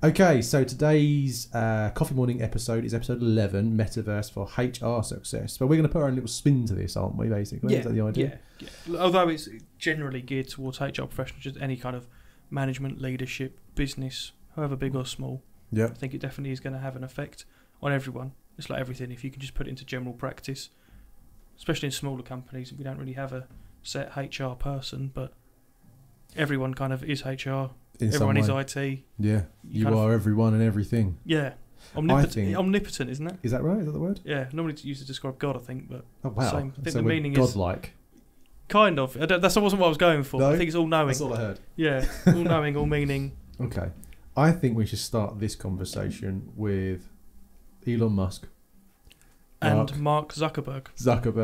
Okay, so today's Coffee Morning episode is episode 11, Metaverse for HR Success. But we're going to put our own little spin to this, aren't we, basically? Is that the idea? Yeah. Although it's generally geared towards HR professionals, just any kind of management, leadership, business, however big or small. Yeah. I think it definitely is going to have an effect on everyone. It's like everything. If you can just put it into general practice, especially in smaller companies, we don't really have a set HR person, but everyone kind of is HR. Everyone is IT. Yeah, you are everyone and everything. Yeah. Omnipotent, isn't it? Is that right? Is that the word? Yeah, normally it's used to describe God, I think, but oh wow, same. I think so the meaning godlike. Is kind of. That wasn't what I was going for. No? I think it's all knowing. That's all I heard. Yeah, all knowing, all meaning. Okay, I think we should start this conversation with Elon Musk. And Mark Zuckerberg.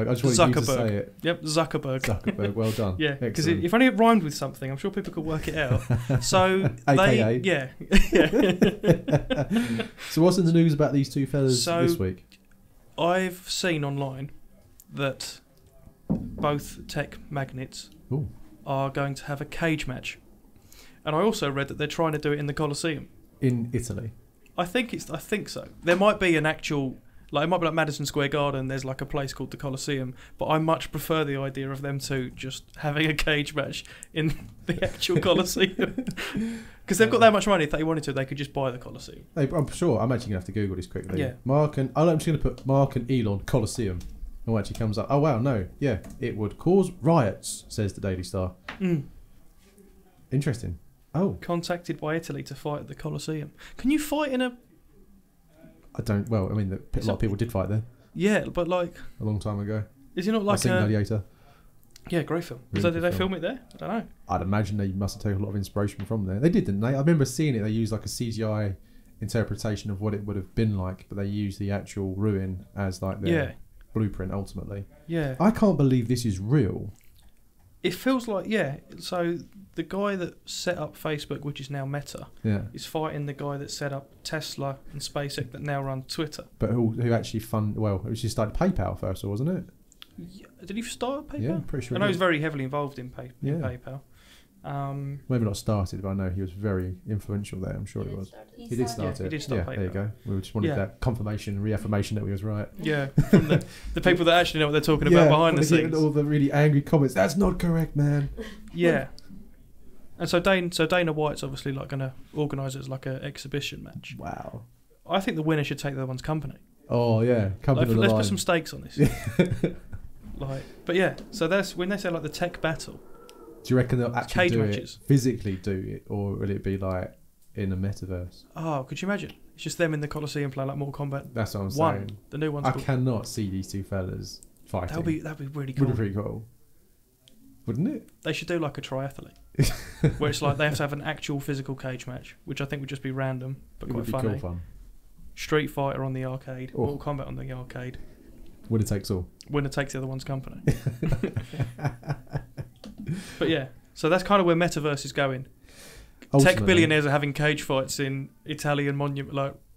I just wanted you to say it. Yep, Zuckerberg, well done. Yeah, because if only it rhymed with something, I'm sure people could work it out. So AKA. yeah. So what's in the news about these two fellas this week? I've seen online that both tech magnates are going to have a cage match. And I also read that they're trying to do it in the Colosseum. In Italy? I think so. There might be an actual... Like, it might be like Madison Square Garden, there's like a place called the Colosseum, but I much prefer the idea of them two just having a cage match in the actual Colosseum. Because they've got that much money, if they wanted to, they could just buy the Colosseum. I'm sure, I'm actually going to have to Google this quickly. Yeah. I'm just going to put Mark and Elon Colosseum. Oh, actually comes up. Oh, wow, no. Yeah, it would cause riots, says the Daily Star. Interesting. Oh. Contacted by Italy to fight at the Colosseum. Can you fight in a... a lot of people did fight there. Yeah, but like... a long time ago. Is it not like I've seen Gladiator. Yeah, great film. Really So did they film it there? I don't know. I'd imagine they must have taken a lot of inspiration from there. They did, didn't they? I remember seeing it. They used like a CGI interpretation of what it would have been like, but they used the actual ruin as like their blueprint ultimately. Yeah. I can't believe this is real. It feels like, so the guy that set up Facebook, which is now Meta, is fighting the guy that set up Tesla and SpaceX that now run Twitter. But who actually it was just started PayPal first, wasn't it? Yeah. Did he start PayPal? Yeah, I'm pretty sure. I know he's very heavily involved in PayPal. Maybe not started, but I know he was very influential there. I'm sure he was. He did start it. He did start PayPal. There you go. We just wanted that confirmation, reaffirmation that we was right. Yeah, from the people that actually know what they're talking about behind the scenes. All the really angry comments. That's not correct, man. Yeah. And so Dana White's obviously like going to organise it as like an exhibition match. Wow. I think the winner should take the other one's company. Oh yeah, let's put some stakes on this. But yeah, so that's when they say like the tech battle. Do you reckon they'll actually physically do it, or will it be like in a metaverse? Oh, could you imagine? It's just them in the Colosseum playing like Mortal Kombat. That's what I'm saying. The new one's I cannot see these two fellas fighting. That'd be really cool. Would be pretty cool. Wouldn't it? They should do like a triathlete, where it's like they have to have an actual physical cage match, which I think would just be random but quite funny. Cool fun. Street Fighter on the arcade, Mortal Kombat on the arcade. Winner takes all. Winner takes the other one's company. But yeah, so that's kind of where Metaverse is going. Ultimately. Tech billionaires are having cage fights in Italian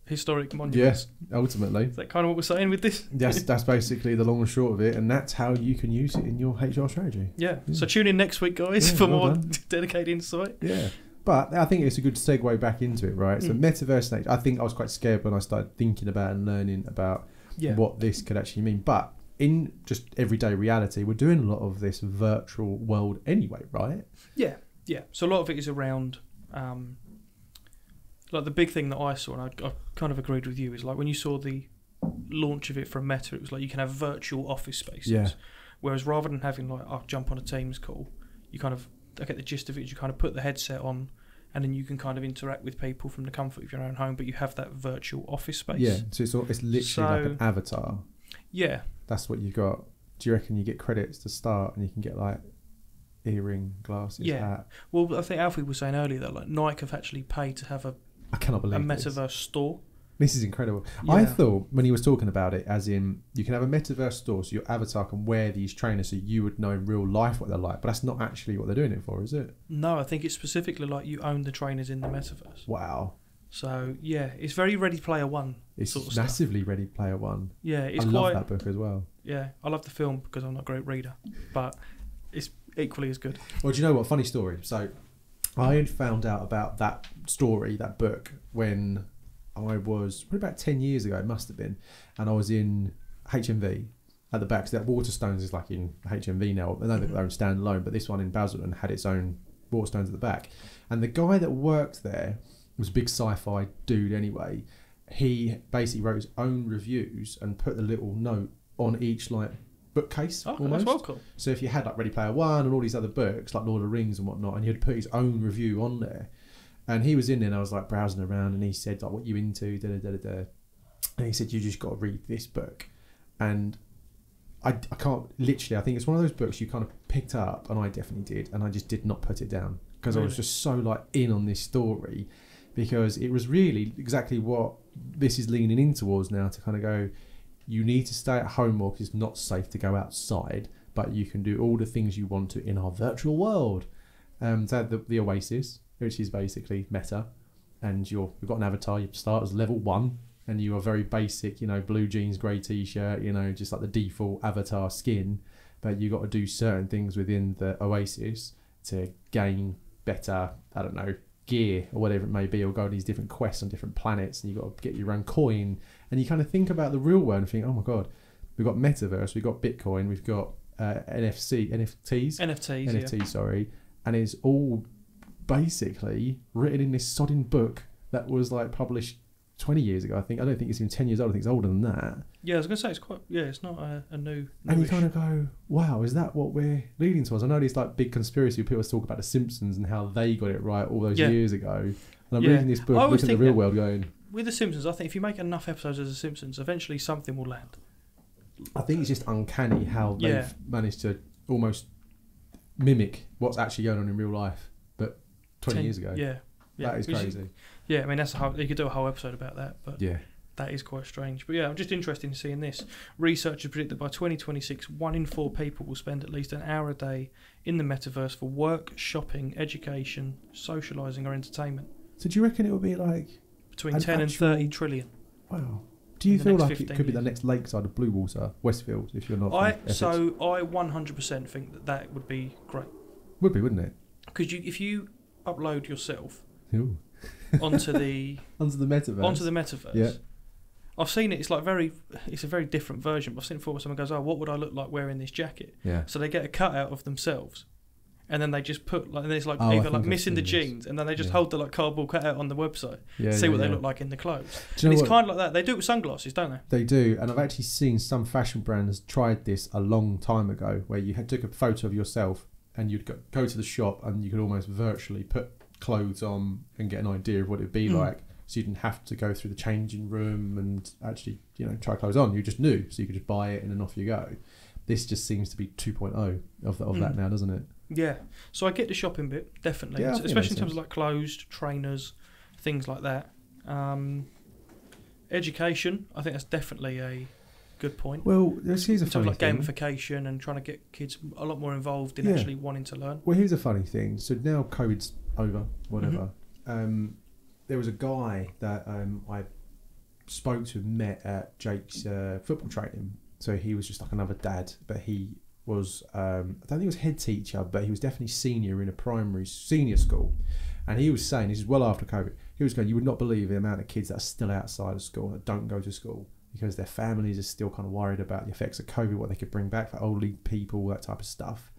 historic monuments. Yes, ultimately. Is that kind of what we're saying with this? Yes, that's basically the long and short of it, and that's how you can use it in your HR strategy. Yeah. So tune in next week, guys, for more dedicated insight. Yeah. But I think it's a good segue back into it, right? So Metaverse, I think I was quite scared when I started thinking about and learning about what this could actually mean. But in just everyday reality, we're doing a lot of this virtual world anyway, right? Yeah, yeah. So a lot of it is around, like the big thing that I saw, and I kind of agreed with you, is like when you saw the launch of it from Meta, it was like you can have virtual office spaces. Yeah. Whereas rather than having like, I'll jump on a Teams call, you kind of, I get the gist of it, is you kind of put the headset on and then you can kind of interact with people from the comfort of your own home, but you have that virtual office space. Yeah, so it's literally like an avatar. Yeah. That's what you got. Do you reckon you get credits to start and you can get like earring, glasses, hat? Well, I think Alfie was saying earlier that like Nike have actually paid to have I cannot believe a Metaverse store. This is incredible. Yeah. I thought when he was talking about it, as in you can have a Metaverse store, so your avatar can wear these trainers so you would know in real life what they're like, but that's not actually what they're doing it for, is it? No, I think it's specifically like you own the trainers in the Metaverse. Wow. So, yeah, it's very Ready Player One. It's sort of massively stuff. Ready Player One. Yeah, I love that book as well. Yeah, I love the film because I'm not a great reader, but it's equally as good. Well, do you know what? Funny story. So, I had found out about that story, that book, when I was probably about 10 years ago, it must have been, and I was in HMV at the back. So that Waterstones is like in HMV now. I know they've got their own standalone, but this one in Basildon had its own Waterstones at the back. And the guy that worked there was a big sci-fi dude anyway. He basically wrote his own reviews and put a little note on each like bookcase. Oh, almost. that's well cool. So if you had like Ready Player One and all these other books like Lord of the Rings and whatnot, and he'd put his own review on there, and he was in there, and I was like browsing around, and he said like, "What you into?" Da, da, da, da, da. And he said, "You just got to read this book," and I can't literally. I think it's one of those books you kind of picked up, and I definitely did, and I just did not put it down because I was just so like in on this story, because it was really exactly what this is leaning in towards now, to kind of go, you need to stay at home more because it's not safe to go outside, but you can do all the things you want to in our virtual world. So the Oasis, which is basically Meta, and you've got an avatar. You start as level 1, and you are very basic, blue jeans, grey t-shirt, just like the default avatar skin, but you've got to do certain things within the Oasis to gain better, I don't know, gear or whatever it may be, or go on these different quests on different planets, and you've got to get your own coin. And you kind of think about the real world and think, oh my god, we've got Metaverse, we've got Bitcoin, we've got NFTs, sorry, and it's all basically written in this sodding book that was like published 20 years ago. I don't think it's even 10 years old. I think it's older than that. Yeah, I was going to say it's not a new. And you kind of go, wow, is that what we're leading towards? I know these like big conspiracy people talk about the Simpsons and how they got it right all those years ago. And I'm reading this book, looking at the real world, going, with the Simpsons, I think if you make enough episodes of the Simpsons, eventually something will land. I think it's just uncanny how they've managed to almost mimic what's actually going on in real life, but 20 years ago. Yeah. That is crazy. Yeah, I mean, you could do a whole episode about that, but that is quite strange. But yeah, I'm just interested in seeing this. Researchers predict that by 2026, 1 in 4 people will spend at least an hour a day in the metaverse for work, shopping, education, socialising or entertainment. So do you reckon it will be like... Between 10 and 30 trillion. Wow. Do you feel like it could be the next lakeside of Bluewater, Westfield, if you're not... I 100% think that would be great. Would be, wouldn't it? Because if you upload yourself... Ooh. onto the metaverse. Yeah. I've seen it. It's a very different version. But I've seen it before where someone goes, "Oh, what would I look like wearing this jacket?" Yeah. So they get a cutout of themselves, and then they just put and it's either missing the jeans, and then they just hold the cardboard cutout on the website, see what they look like in the clothes. And it's kind of like that. They do it with sunglasses, don't they? They do, and I've actually seen some fashion brands tried this a long time ago, where you took a photo of yourself, and you'd go to the shop, and you could almost virtually put clothes on and get an idea of what it'd be like, so you didn't have to go through the changing room and actually try clothes on. You just knew, so you could just buy it and then off you go. This just seems to be 2.0 of that now, doesn't it? Yeah, so I get the shopping bit definitely, especially in terms of like clothes, trainers, things like that. Education, I think that's definitely a good point. Well, here's a funny thing. Gamification and trying to get kids a lot more involved in actually wanting to learn. Well, here's a funny thing. So now COVID's over, whatever. There was a guy that I spoke to, met at Jake's football training. So he was just like another dad, but he was, I don't think he was head teacher, but he was definitely senior in a senior school. And he was saying, this is well after COVID, he was going, you would not believe the amount of kids that are still outside of school, that don't go to school, because their families are still kind of worried about the effects of COVID, what they could bring back for elderly people, that type of stuff.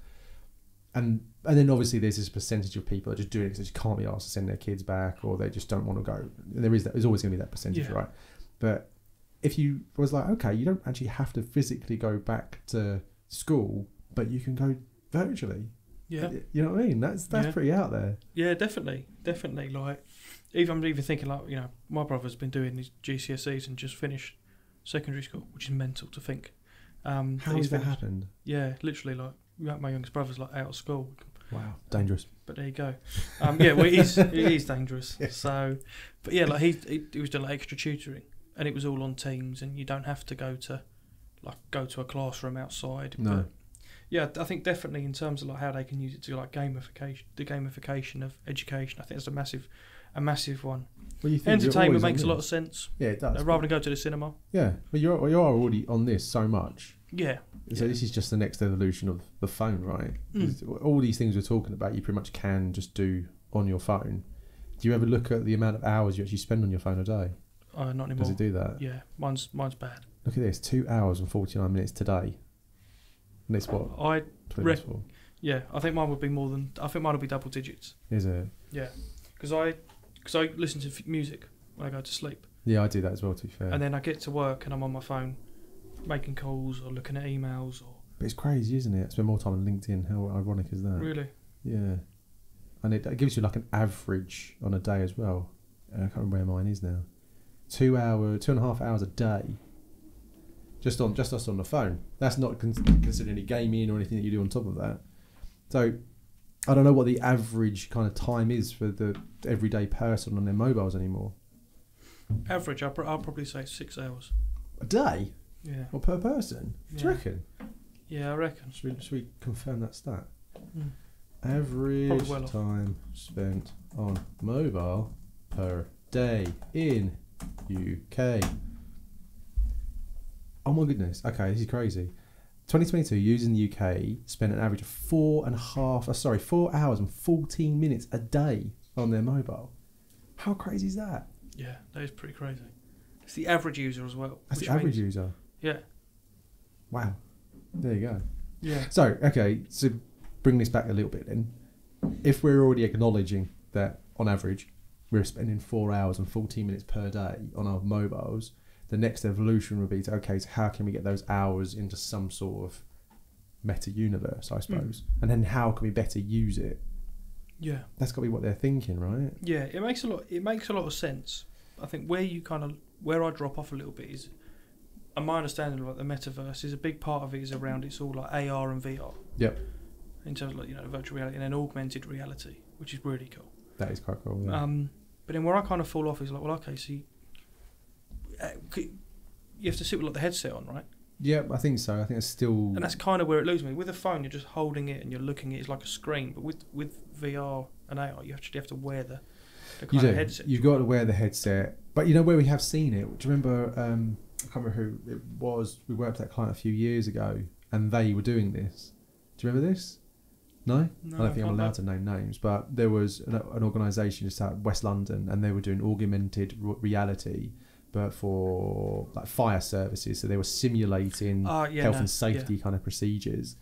And then obviously there's this percentage of people that are just doing it because they just can't be asked to send their kids back, or they just don't want to go. There's always going to be that percentage, right? But if you was like, okay, you don't actually have to physically go back to school, but you can go virtually. Yeah. You know what I mean? That's pretty out there. Yeah, definitely. Like, I'm even thinking like, my brother's been doing his GCSEs and just finished secondary school, which is mental to think. How has that happened? Yeah, literally like, my youngest brother's like out of school. Wow, dangerous. But there you go. Well, it is dangerous. Yeah. So, but yeah, like he was doing like extra tutoring, and it was all on Teams, and you don't have to go to a classroom outside. No. But yeah, I think definitely in terms of like how they can use it to like gamification of education. I think it's a massive one. Well, entertainment makes a lot of sense. Yeah, it does. Rather than go to the cinema. Yeah, but you are already on this so much. Yeah. So this is just the next evolution of the phone, right? All these things we're talking about, you pretty much can just do on your phone. Do you ever look at the amount of hours you actually spend on your phone a day? Not anymore. Does it do that? Yeah, mine's bad. Look at this, 2 hours and 49 minutes today. And it's what? Yeah, I think mine would be more than. I think mine would be double digits. Is it? Yeah, because I listen to music when I go to sleep. Yeah, I do that as well, to be fair. And then I get to work and I'm on my phone, making calls or looking at emails or. But it's crazy, isn't it? I spend more time on LinkedIn. How ironic is that? Really? Yeah. And it gives you like an average on a day as well. I can't remember where mine is now. 2.5 hours a day. Just us on the phone. That's not considered any gaming or anything that you do on top of that. So I don't know what the average kind of time is for the everyday person on their mobiles anymore. Average, I'll probably say 6 hours. A day? Yeah. Or per person? Yeah. Do you reckon? Yeah, I reckon. Should we confirm that stat? Mm. Average time spent on mobile per day in UK. Oh my goodness. Okay, this is crazy. 2022, users in the UK spent an average of 4 hours and 14 minutes a day on their mobile. How crazy is that? Yeah, that is pretty crazy. It's the average user as well. That's the average user? Yeah. Wow. There you go. Yeah. So, okay, so bring this back a little bit then. If we're already acknowledging that on average we're spending 4 hours and 14 minutes per day on our mobiles, the next evolution would be to, okay, so how can we get those hours into some sort of meta universe, I suppose? And then how can we better use it? Yeah. That's got to be what they're thinking, right? Yeah, it makes a lot of sense. I think where I drop off a little bit is, my understanding of like the metaverse is a big part of it is around it's all like AR and VR. Yep. In terms of like, virtual reality and then augmented reality, which is really cool. That is quite cool. Yeah. But then where I kind of fall off is like, well, okay, so you have to sit with like the headset on, right? Yeah, I think so. I think it's still... And that's kind of where it loses me. With a phone, you're just holding it and you're looking at it, it's like a screen. But with VR and AR, you actually have to wear the kind of headset. You've got to wear the headset. But you know where we have seen it? Do you remember, I can't remember who it was, we worked with that client a few years ago and they were doing this. Do you remember this? No? I don't think I'm allowed to name names, but there was an organisation just out of West London and they were doing augmented reality, but for like fire services. So they were simulating health and safety kind of procedures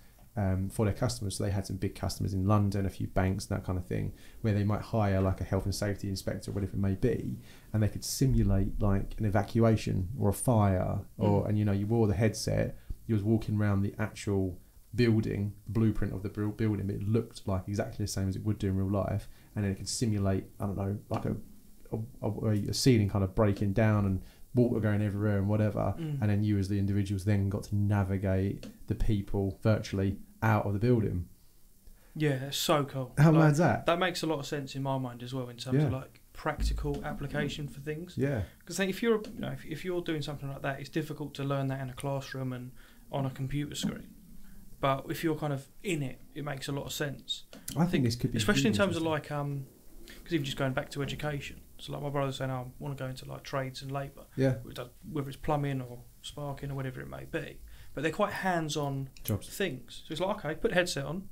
for their customers. So they had some big customers in London, a few banks, that kind of thing, where they might hire like a health and safety inspector, whatever it may be, and they could simulate like an evacuation or a fire, and you wore the headset, you was walking around the actual building, the blueprint of the building, but it looked like exactly the same as it would do in real life, and then it could simulate, I don't know, like a ceiling kind of breaking down and water going everywhere and whatever, and then you as the individuals then got to navigate the people virtually out of the building. Yeah, it's so cool. How mad's that? That makes a lot of sense in my mind as well in terms of like practical application for things. Yeah, because if you're if you're doing something like that, it's difficult to learn that in a classroom and on a computer screen. But if you're kind of in it, it makes a lot of sense. I think this could be, especially in terms of like, because even just going back to education. So like my brother's saying, I want to go into like trades and labour. Yeah. Whether it's plumbing or sparking or whatever it may be. But they're quite hands-on things. So it's like, okay, put a headset on,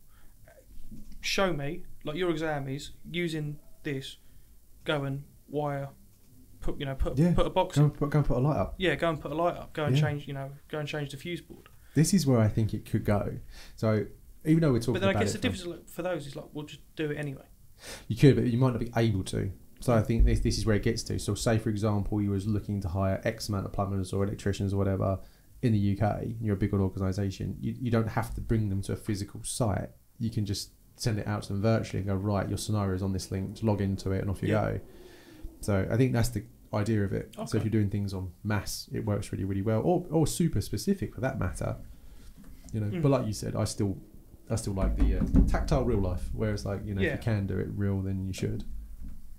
show me, like your exam is, using this, go and wire, put a box in. Go and put a light up. Yeah, go and put a light up. Go and change the fuse board. This is where I think it could go. So even though we're talking about it... But then I guess the difference for those is like, we'll just do it anyway. You could, but you might not be able to. So I think this is where it gets to. So say, for example, you was looking to hire X amount of plumbers or electricians or whatever in the UK, you're a big organisation, you don't have to bring them to a physical site. You can just send it out to them virtually and go, right, your scenario is on this link, just log into it and off you go. So I think that's the idea of it. Okay. So if you're doing things on mass, it works really, really well, or super specific for that matter. But like you said, I still like the tactile real life, whereas like if you can do it real, then you should.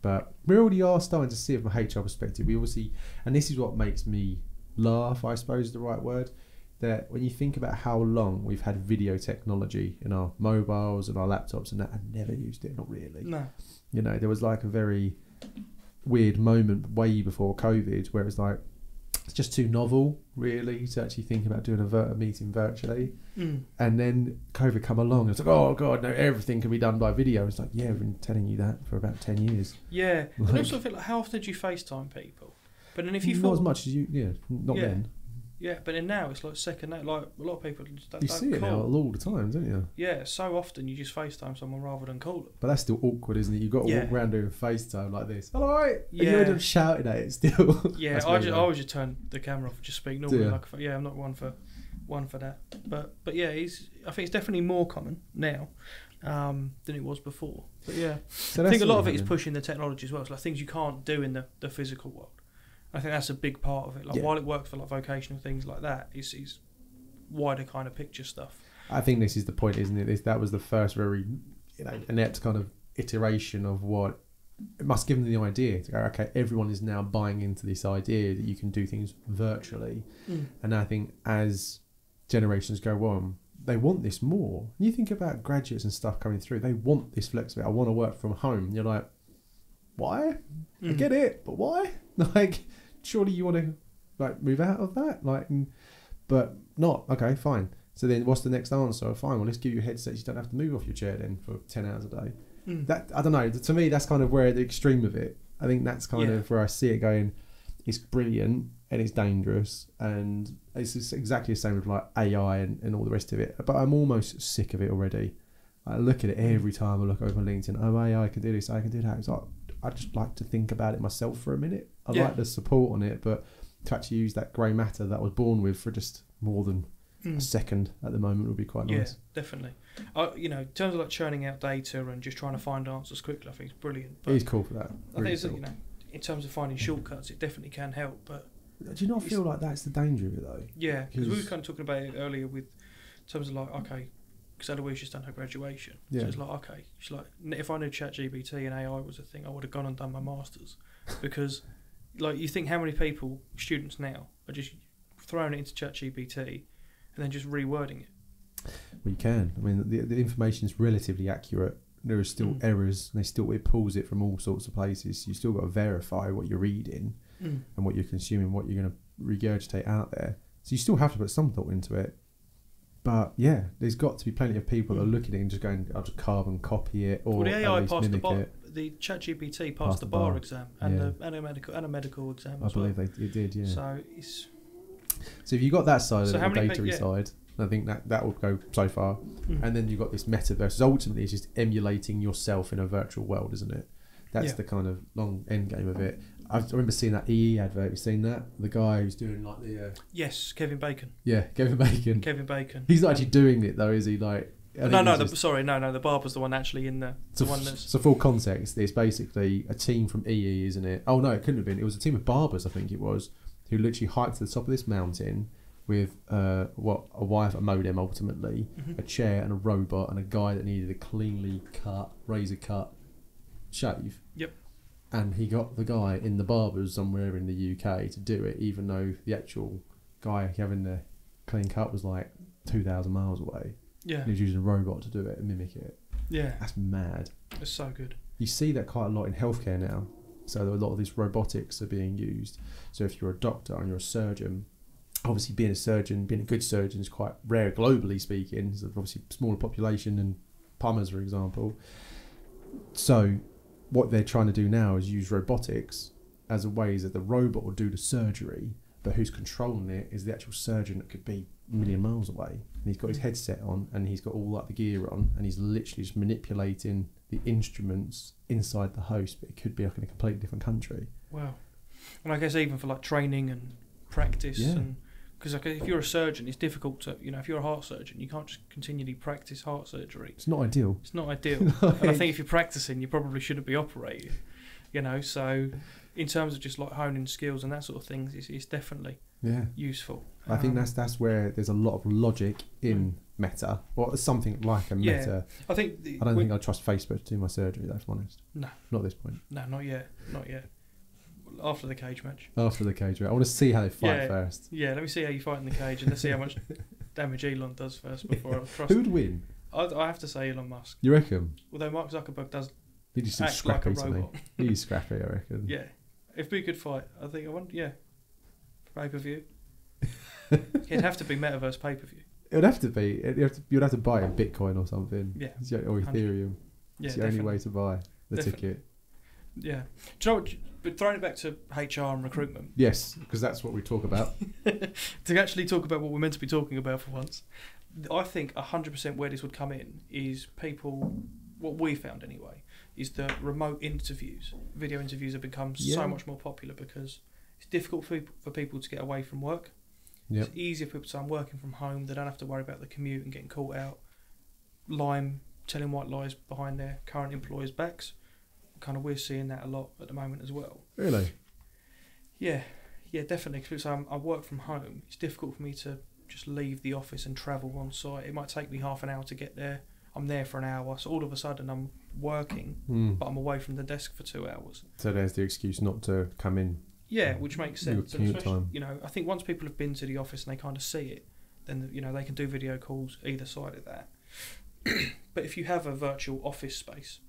But we already are starting to see it from a HR perspective. We obviously, and this is what makes me laugh, I suppose is the right word, that when you think about how long we've had video technology in our mobiles and our laptops and that, I've never used it, not really. No. There was like a very weird moment way before COVID where it was like, it's just too novel, really, to actually think about doing a meeting virtually. And then COVID come along, it's like, oh god, no, everything can be done by video. It's like, yeah, I've been telling you that for about 10 years. Yeah, like, but also I feel like, how often do you FaceTime people? But then if you not as much as you, not then. Yeah, but then now it's like second, like a lot of people just don't You see it now all the time, don't you? Yeah, so often you just FaceTime someone rather than call them. But that's still awkward, isn't it? You've got to walk around doing FaceTime like this. Hello, right? And you end up shouting at it still. Yeah, I always just turn the camera off and just speak normally. I'm not one for that. But yeah, I think it's definitely more common now than it was before. But yeah, so I think a lot of it is pushing the technology as well. It's like things you can't do in the physical world. I think that's a big part of it. Like while it works for like vocational things like that, is wider kind of picture stuff. I think this is the point, isn't it? That was the first very inept kind of iteration of what it must give them the idea to go, okay, everyone is now buying into this idea that you can do things virtually. And I think as generations go on, they want this more. And you think about graduates and stuff coming through, they want this flexibility. I want to work from home. And you're like, why? I get it, but why? Like, surely you want to like move out of that, like, but not. Okay, fine. So then, what's the next answer? Fine. Well, let's give you a headset. You don't have to move off your chair then for 10 hours a day. That, I don't know. To me, that's kind of where the extreme of it. I think that's kind of where I see it going. It's brilliant and it's dangerous, and it's just exactly the same with like AI and all the rest of it. But I'm almost sick of it already. I look at it every time I look over LinkedIn. Oh, AI can do this. I can do that. It's like, I just like to think about it myself for a minute. I like the support on it, but to actually use that grey matter that I was born with for just more than a second at the moment would be quite nice. Yeah, definitely. In terms of like churning out data and just trying to find answers quickly, I think it's brilliant. But it is cool for that. I think it's, in terms of finding shortcuts, it definitely can help. But do you not feel like that's the danger of it though? Yeah, because we were kind of talking about it earlier with in terms of like, okay, because Eloise just done her graduation. So it's like, okay, she's like, if I knew ChatGPT and AI was a thing, I would have gone and done my masters. Because like, you think how many students now are just throwing it into ChatGPT and then just rewording it. Well, you can. I mean, the information is relatively accurate. There are still errors, and it pulls it from all sorts of places. You still got to verify what you're reading and what you're consuming, what you're going to regurgitate out there. So you still have to put some thought into it. But yeah, there's got to be plenty of people that are looking at it and just going, I'll just carbon copy it, or the AI at least mimic it. The ChatGPT passed the bar exam and a medical exam. I believe it did. Yeah. So if you got that side of the data side, I think that would go so far. And then you've got this metaverse. Ultimately, it's just emulating yourself in a virtual world, isn't it? That's the kind of long end game of it. I remember seeing that EE advert. You've seen that? The guy who's doing like the... Yes, Kevin Bacon. Yeah, Kevin Bacon. Kevin Bacon. He's not actually doing it though, is he? Like... The barber's the one actually in the one that's... So full context, it's basically a team from EE, isn't it? Oh no, it couldn't have been. It was a team of barbers, I think it was, who literally hiked to the top of this mountain with a Wi-Fi modem ultimately, a chair and a robot and a guy that needed a cleanly cut, razor cut shave. Yep. And he got the guy in the barbers somewhere in the UK to do it, even though the actual guy having the clean cut was like 2,000 miles away. Yeah. And he was using a robot to do it and mimic it. Yeah. That's mad. It's so good. You see that quite a lot in healthcare now. So a lot of these robotics are being used. So if you're a doctor and you're a surgeon, obviously being a good surgeon is quite rare globally speaking. There's obviously smaller population than plumbers, for example. So what they're trying to do now is use robotics as a way that the robot will do the surgery, but who's controlling it is the actual surgeon that could be a million miles away. And he's got his headset on and he's got all like the gear on and he's literally just manipulating the instruments inside the host, but it could be like in a completely different country. Wow. And I guess even for like training and practice, and because like if you're a surgeon, it's difficult to, if you're a heart surgeon, you can't just continually practice heart surgery. It's not ideal. It's not ideal. And I think if you're practicing, you probably shouldn't be operating. So in terms of just like honing skills and that sort of things, it's definitely useful. I think that's where there's a lot of logic in Meta, or something like a Meta. I think I don't think I trust Facebook to do my surgery, though, if I'm honest. No. Not at this point. No, not yet. After the cage match. I want to see how they fight first. Yeah, let me see how you fight in the cage and let's see how much damage Elon does first before I trust Who would win? I have to say Elon Musk. You reckon? Although Mark Zuckerberg does act like a robot. He's scrappy, I reckon. Yeah. If we could fight, I think pay-per-view. It'd have to be Metaverse pay-per-view. It would have to be. You'd have to buy it in Bitcoin or something. Yeah. Or Ethereum. It's the only way to buy the ticket. Yeah. Do you know what? But throwing it back to HR and recruitment. Yes, because that's what we talk about. To actually talk about what we're meant to be talking about for once, I think 100% where this would come in is people. What we found anyway is that remote interviews, video interviews, have become so much more popular because it's difficult for people to get away from work. Yep. It's easier for people to say, I'm working from home. They don't have to worry about the commute and getting caught out, telling white lies behind their current employers' backs. Kind of we're seeing that a lot at the moment as well. Really? Yeah, definitely. Because I work from home. It's difficult for me to just leave the office and travel on site. It might take me half an hour to get there. I'm there for an hour, so all of a sudden I'm working, but I'm away from the desk for 2 hours. So there's the excuse not to come in. Yeah, which makes sense. Time. I think once people have been to the office and they kind of see it, then they can do video calls either side of that. But if you have a virtual office space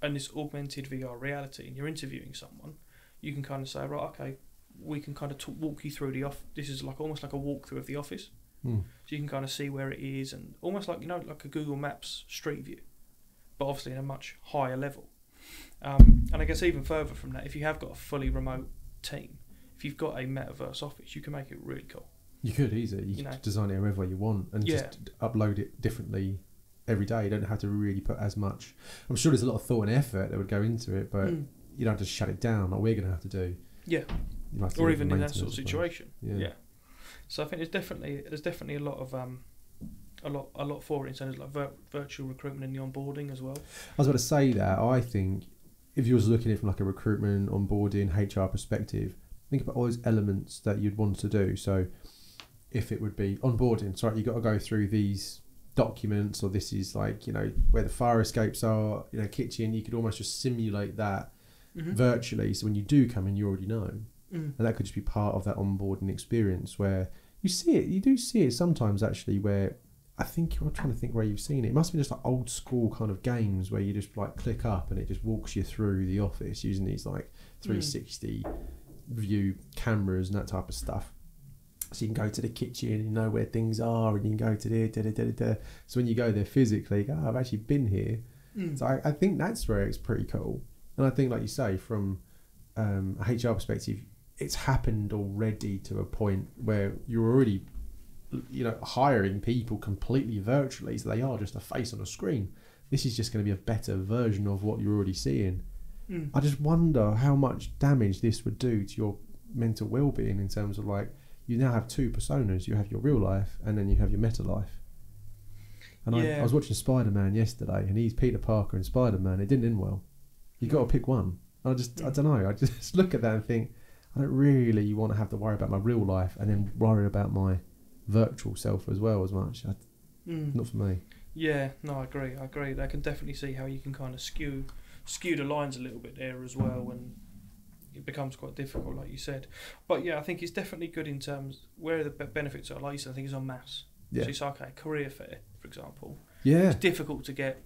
and this augmented VR reality and you're interviewing someone, you can kind of say, right, okay, we can kind of walk you through the office. This is almost like a walkthrough of the office. So you can kind of see where it is and almost like, like a Google Maps street view, but obviously in a much higher level. And I guess even further from that, if you have got a fully remote team, if you've got a Metaverse office, you can make it really cool. You could easily. You could design it however you want and just upload it differently every day. You don't have to really put as much. I'm sure there's a lot of thought and effort that would go into it, but you don't have to shut it down like we're going to have to do. Yeah. Or even in that sort of situation. Yeah. So I think there's definitely a lot of a lot for it in terms of like virtual recruitment and the onboarding as well. I was about to say that I think if you was looking at it from like a recruitment, onboarding, HR perspective, think about all those elements that you'd want to do. So if it would be onboarding, so you got to go through these documents, or this is like where the fire escapes are, kitchen. You could almost just simulate that virtually. So when you do come in, you already know. And that could just be part of that onboarding experience where you do see it sometimes actually, where I'm trying to think where you've seen it. It must be just like old school kind of games where you just like click up and it just walks you through the office using these like 360 view cameras and that type of stuff. So you can go to the kitchen and you know where things are, and you can go to there. So when you go there physically, you go, I've actually been here. So I think that's where it's pretty cool. And I think, like you say, from a HR perspective, it's happened already to a point where you're already, hiring people completely virtually, so they are just a face on a screen. This is just going to be a better version of what you're already seeing. I just wonder how much damage this would do to your mental well-being in terms of like, you now have two personas. You have your real life and then you have your meta life. And I was watching Spider-Man yesterday, and he's Peter Parker in Spider-Man. It didn't end well. You got to pick one. I don't know. I just look at that and think, I don't really want to have to worry about my real life and then worry about my virtual self as well as much. Not for me. Yeah, no, I agree. I can definitely see how you can kind of skew the lines a little bit there as well, and it becomes quite difficult, like you said. But yeah, I think it's definitely good in terms where the benefits are. Like you said, I think it's on mass. Yeah. So it's okay, career fair, for example. Yeah. It's difficult to get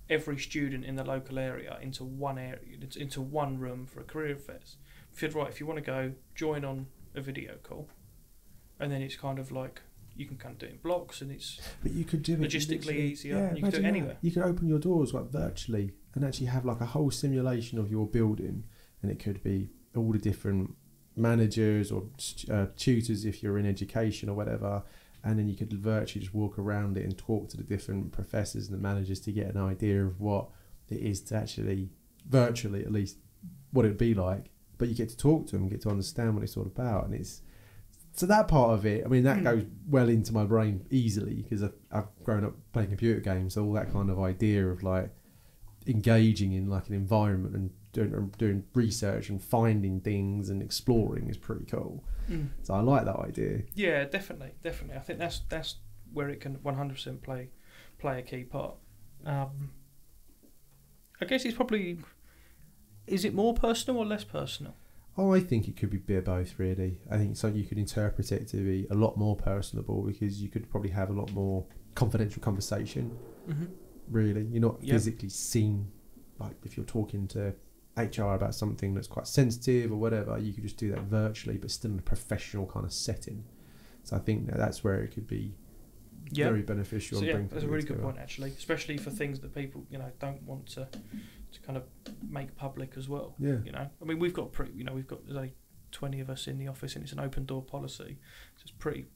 every student in the local area into one room for a career fairs. If you want to go, join on a video call, and then it's kind of like you can kind of do it in blocks, and it's you could do logistically easier. Yeah, you can do it anywhere. You can open your doors like virtually and actually have like a whole simulation of your building, and it could be all the different managers or tutors if you're in education or whatever, and then you could virtually just walk around it and talk to the different professors and the managers to get an idea of what it is to actually, virtually at least, what it'd be like. But you get to talk to them, get to understand what it's all about, and it's so that part of it. I mean, that goes well into my brain easily because I've grown up playing computer games, so all that kind of idea of like engaging in like an environment and doing research and finding things and exploring is pretty cool. So I like that idea. Yeah, definitely. I think that's where it can 100% play a key part. I guess it's probably. Is it more personal or less personal? Oh, I think it could be a bit of both, really. I think so. You could interpret it to be a lot more personable because you could probably have a lot more confidential conversation. Really, you're not physically seen. Like if you're talking to HR about something that's quite sensitive or whatever, you could just do that virtually, but still in a professional kind of setting. So I think that's where it could be very beneficial. So that's a really good point, actually, especially for things that people, you know, don't want to kind of make public as well. Yeah. You know, I mean, we've got there's only 20 of us in the office, and it's an open door policy. So it's pretty.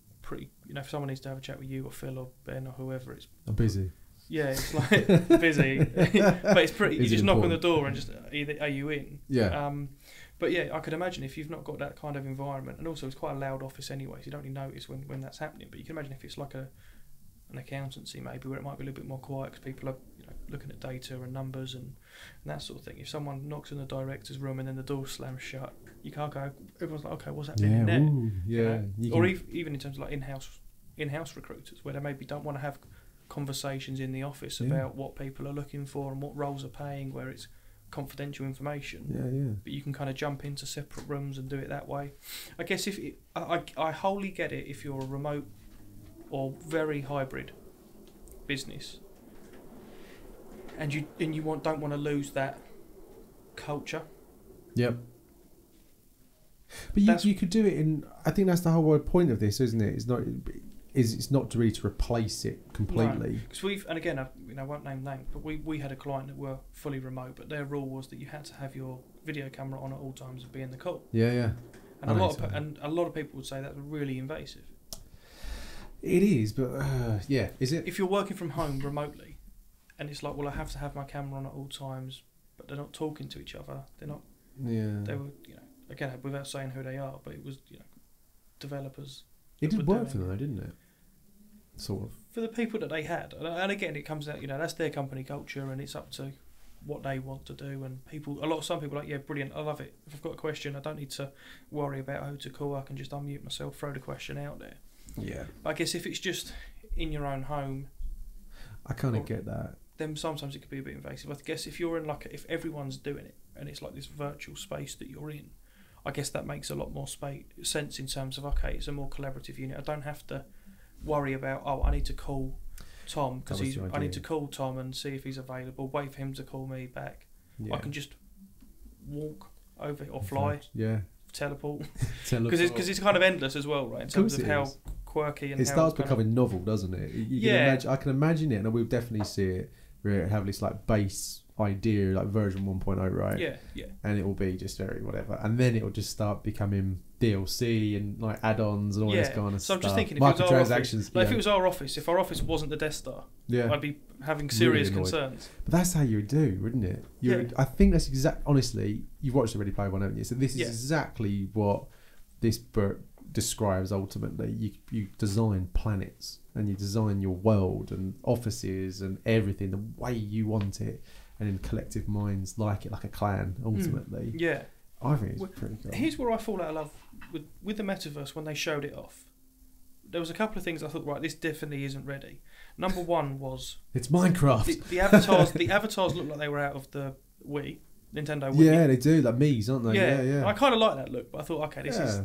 You know, if someone needs to have a chat with you or Phil or Ben or whoever, I'm busy. Yeah, it's like busy, but it's pretty. You just knock on the door and just either are you in? Yeah. But yeah, I could imagine if you've not got that kind of environment, and also it's quite a loud office anyway, so you don't really notice when that's happening. But you can imagine if it's like an accountancy maybe, where it might be a little bit more quiet because people are, you know, looking at data and numbers and that sort of thing. If someone knocks in the director's room and then the door slams shut, you can't go. Everyone's like, okay, what's happening in there? Ooh, yeah. You know? Or even in terms of like in-house recruiters, where they maybe don't want to have conversations in the office about what people are looking for and what roles are paying, where it's confidential information. But you can kind of jump into separate rooms and do it that way. I guess I wholly get it if you're a remote or very hybrid business, and you don't want to lose that culture. Yep. But you could do it in. I think that's the whole point of this, isn't it? It's not really to replace it completely. Because I won't name names, but we had a client that were fully remote, but their rule was that you had to have your video camera on at all times and be in the call. Yeah. And a lot of people would say that's really invasive. It is, but is it? If you're working from home remotely, and it's like, well, I have to have my camera on at all times, but they're not talking to each other. They're not. Yeah. They were, you know, again, without saying who they are, but it was, you know, developers. It did work for them, though, didn't it? Sort of. For the people that they had, and again, it comes out, you know, that's their company culture, and it's up to what they want to do. And some people are like, yeah, brilliant, I love it. If I've got a question, I don't need to worry about who to call. I can just unmute myself, throw the question out there. Yeah. But I guess if it's just in your own home, I kind of get that. Then sometimes it could be a bit invasive. I guess if you're in if everyone's doing it and it's like this virtual space that you're in, I guess that makes a lot more sense in terms of, okay, it's a more collaborative unit. I don't have to worry about, I need to call Tom because I need to call Tom and see if he's available. Wait for him to call me back. Yeah. I can just walk over or fly. Yeah. Teleport. Because it's kind of endless as well, right? In terms of how quirky and it starts becoming novel, doesn't it? I can imagine it, and we'll definitely see it. Where it have this like base idea, like version 1.0, right? Yeah. And it will be just very whatever, and then it will just start becoming DLC and like add-ons and all this kind of stuff. So I'm just thinking, if it was our office, if our office wasn't the Death Star, I'd be having serious concerns. But that's how you would do, wouldn't it? I think that's honestly, you've watched the Ready Player One, haven't you? So this is exactly what this book describes ultimately. You design planets and you design your world and offices and everything the way you want it, and in collective minds like it, like a clan ultimately. I think it's pretty cool. Here's where I fall out of love with the Metaverse. When they showed it off, there was a couple of things I thought, right, this definitely isn't ready. Number one was it's Minecraft. The avatars look like they were out of the Nintendo Wii. Yeah, they do, like Mii's, aren't they? Yeah. I kind of like that look, but I thought, okay, this is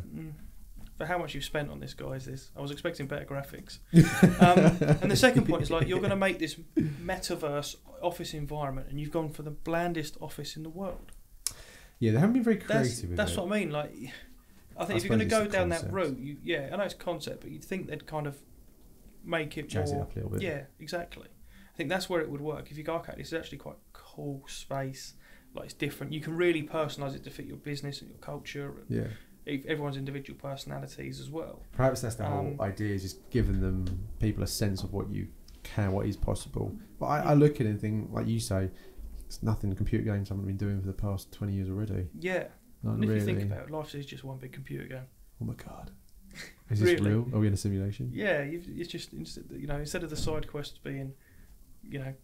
for how much you've spent on this, guys. I was expecting better graphics. And the second point is, like, you're going to make this Metaverse office environment, and you've gone for the blandest office in the world. Yeah, they haven't been very creative. That's what I mean. Like, I think if you're going to go down that route, I know it's a concept, but you'd think they'd kind of make it jazz more. It up a little bit. Yeah, exactly. I think that's where it would work. If you go, okay, this is actually quite a cool space. Like, it's different. You can really personalise it to fit your business and your culture. And everyone's individual personalities as well. Perhaps that's the whole idea, is just giving people a sense of what is possible. But I look at it and think, like you say, it's nothing computer games haven't been doing for the past 20 years already. Yeah. And if you think about it, life is just one big computer game. Oh my God. Is this real? Are we in a simulation? Yeah, it's just, instead of the side quests being,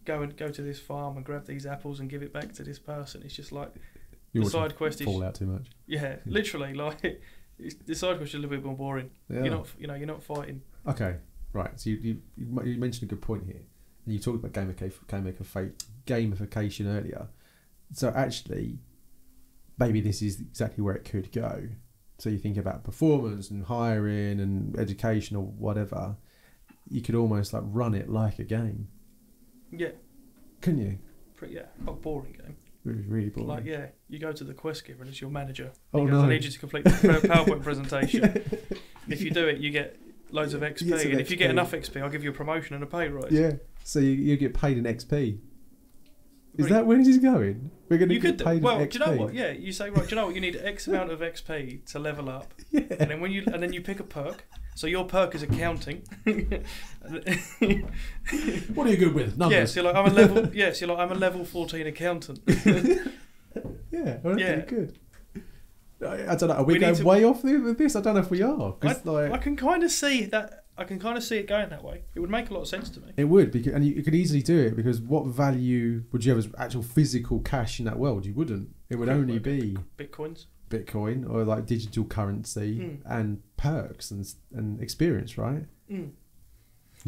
go to this farm and grab these apples and give it back to this person, it's just like, the side quest is Fallout too much. Yeah, literally, like the side quest is a little bit more boring. Yeah. You're not fighting. Okay, right. So you mentioned a good point here, and you talked about gamification earlier. So actually, maybe this is exactly where it could go. So you think about performance and hiring and education or whatever. You could almost like run it like a game. Yeah. Couldn't you? Quite boring game. It was really boring. Like, yeah, you go to the quest giver and it's your manager. Oh, He goes, no. I need you to complete the PowerPoint presentation. If you do it, you get loads of XP. And if you get enough XP, I'll give you a promotion and a pay rise. Yeah. So you get paid in XP. Is that where this is going? We're going to get paid in XP. Well, do you know what? Yeah, you say, right, do you know what? You need X amount of XP to level up. Yeah. And then you pick a perk. So your perk is accounting. What are you good with? Numbers. Yeah, so you're like, I'm a level. Yeah, so you're like, I'm a level 14 accountant. Yeah, well, that's pretty good. I don't know. Are we going to, way off with this? I don't know if we are. I can kind of see that. I can kind of see it going that way. It would make a lot of sense to me. It would, because, and you could easily do it, because what value would you have as actual physical cash in that world? You wouldn't. It would only be Bitcoin or like digital currency and perks and experience, right? Man.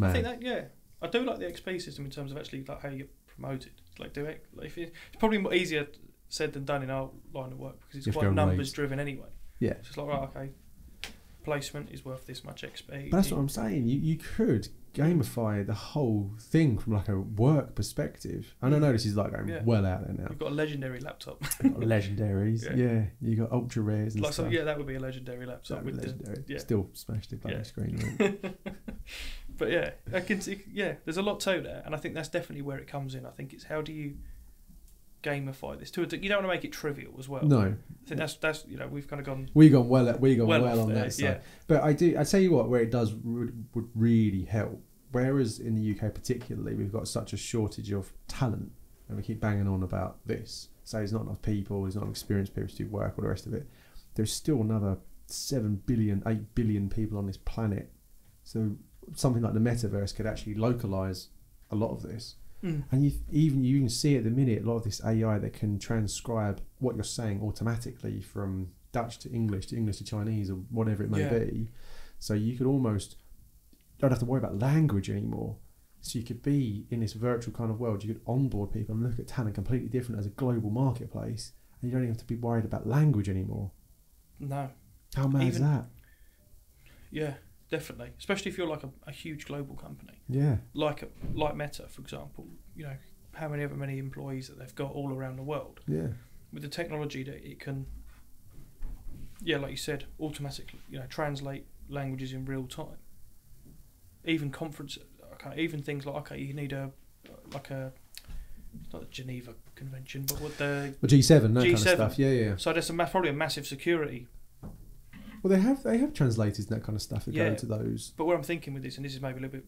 I think that, yeah. I do like the XP system in terms of actually like how you get promoted. Like do it. Like it's probably more easier said than done in our line of work, because it's quite numbers driven anyway. Yeah. It's just like, right, okay, placement is worth this much XP. But that's what I'm saying. You could gamify the whole thing from like a work perspective. And I know this is like going well out there now. You've got a legendary laptop. You've got legendaries. Yeah. You got ultra rares and like stuff. So, yeah, that would be a legendary laptop. With legendary. Still smashed it by the screen. Right? But yeah, I can see. Yeah, there's a lot to there, and I think that's definitely where it comes in. I think it's how do you gamify this? You don't want to make it trivial as well. No, I think that's we've kind of gone. We gone well on there, that side. But I tell you what, where it does would really help. Whereas in the UK particularly, we've got such a shortage of talent, and we keep banging on about this. So there's not enough people, there's not enough experienced people to do work, all the rest of it. There's still another 7 billion, 8 billion people on this planet. So something like the Metaverse could actually localize a lot of this. And you even see at the minute a lot of this AI that can transcribe what you're saying automatically from Dutch to English to Chinese or whatever it may be. So you could almost don't have to worry about language anymore. So you could be in this virtual kind of world. You could onboard people and look at talent completely different as a global marketplace, and you don't even have to be worried about language anymore. No. How mad is that? Yeah. Definitely, especially if you're like a huge global company. Yeah. Like Meta, for example. You know, how many employees that they've got all around the world. Yeah. With the technology that it can, like you said, automatically, translate languages in real time. Even even things like you need it's not the Geneva Convention, but what the G7, that G7. Kind of stuff. Yeah. So there's probably a massive security. Well, they have translators and that kind of stuff that go into those. But what I'm thinking with this, and this is maybe a little bit,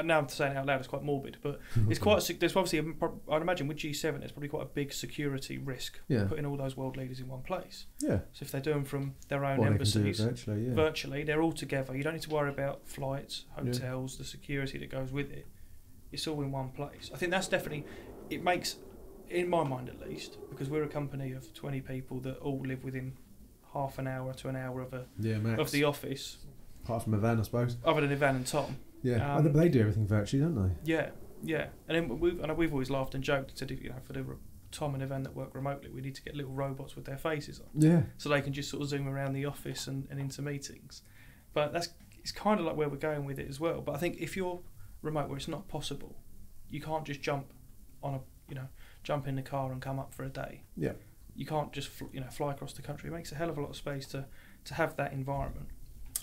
now I'm saying it out loud, it's quite morbid, but it's quite. There's obviously, I'd imagine with G7, there's probably quite a big security risk putting all those world leaders in one place. Yeah. So if they do them from their own embassies, virtually, they're all together. You don't need to worry about flights, hotels, the security that goes with it. It's all in one place. I think that's definitely, it makes, in my mind at least, because we're a company of 20 people that all live within half an hour to an hour of the office. Apart from Ivan, I suppose. Other than Ivan and Tom. Yeah, they do everything virtually, don't they? Yeah. And then we've always laughed and joked and said, for the Tom and Ivan that work remotely, we need to get little robots with their faces on. Yeah. So they can just sort of zoom around the office and into meetings. But it's kind of like where we're going with it as well. But I think if you're remote where it's not possible, you can't just jump in the car and come up for a day. Yeah. You can't just fly across the country. It makes a hell of a lot of space to have that environment.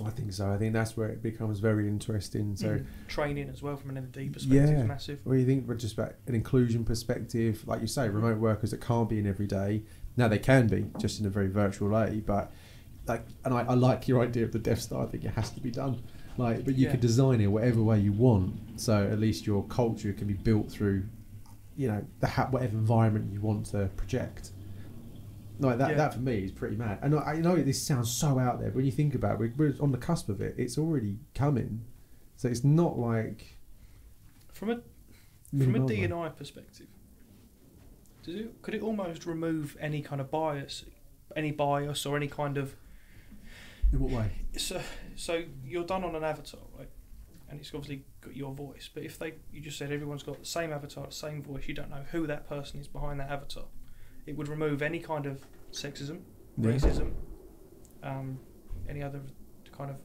I think so. I think that's where it becomes very interesting. So training as well from an N&D perspective is massive. What do you think just about an inclusion perspective? Like you say, remote workers that can't be in every day. Now they can be, just in a very virtual way. But I like your idea of the Death Star. I think it has to be done. But you could design it whatever way you want. So at least your culture can be built through, whatever environment you want to project. That for me is pretty mad. And I know this sounds so out there, but when you think about it, we're on the cusp of it. It's already coming, so it's not like from a D&I perspective. Could it almost remove any kind of bias or any kind of? In what way? So you're done on an avatar, right? And it's obviously got your voice. But if you just said everyone's got the same avatar, the same voice, you don't know who that person is behind that avatar. It would remove any kind of sexism, racism, any other kind of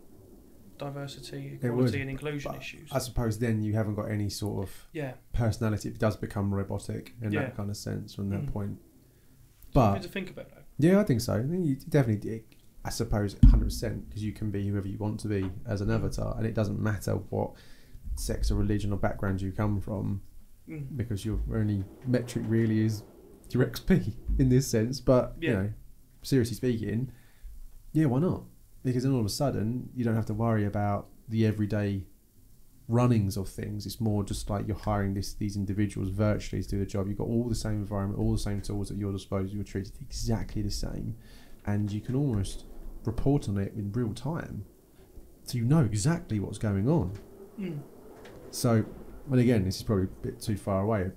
diversity, equality, and inclusion issues. I suppose then you haven't got any sort of personality. It does become robotic in that kind of sense from that point. But something to think about, though. Yeah, I think so. I think you definitely, I suppose, 100%, because you can be whoever you want to be as an avatar, and it doesn't matter what sex or religion or background you come from, because your only metric really is your XP in this sense. But you know, seriously speaking, why not? Because then all of a sudden you don't have to worry about the everyday runnings of things. It's more just like you're hiring these individuals virtually to do the job. You've got all the same environment, all the same tools at your disposal. You're treated exactly the same, and you can almost report on it in real time, so you know exactly what's going on. So, well, again, this is probably a bit too far away,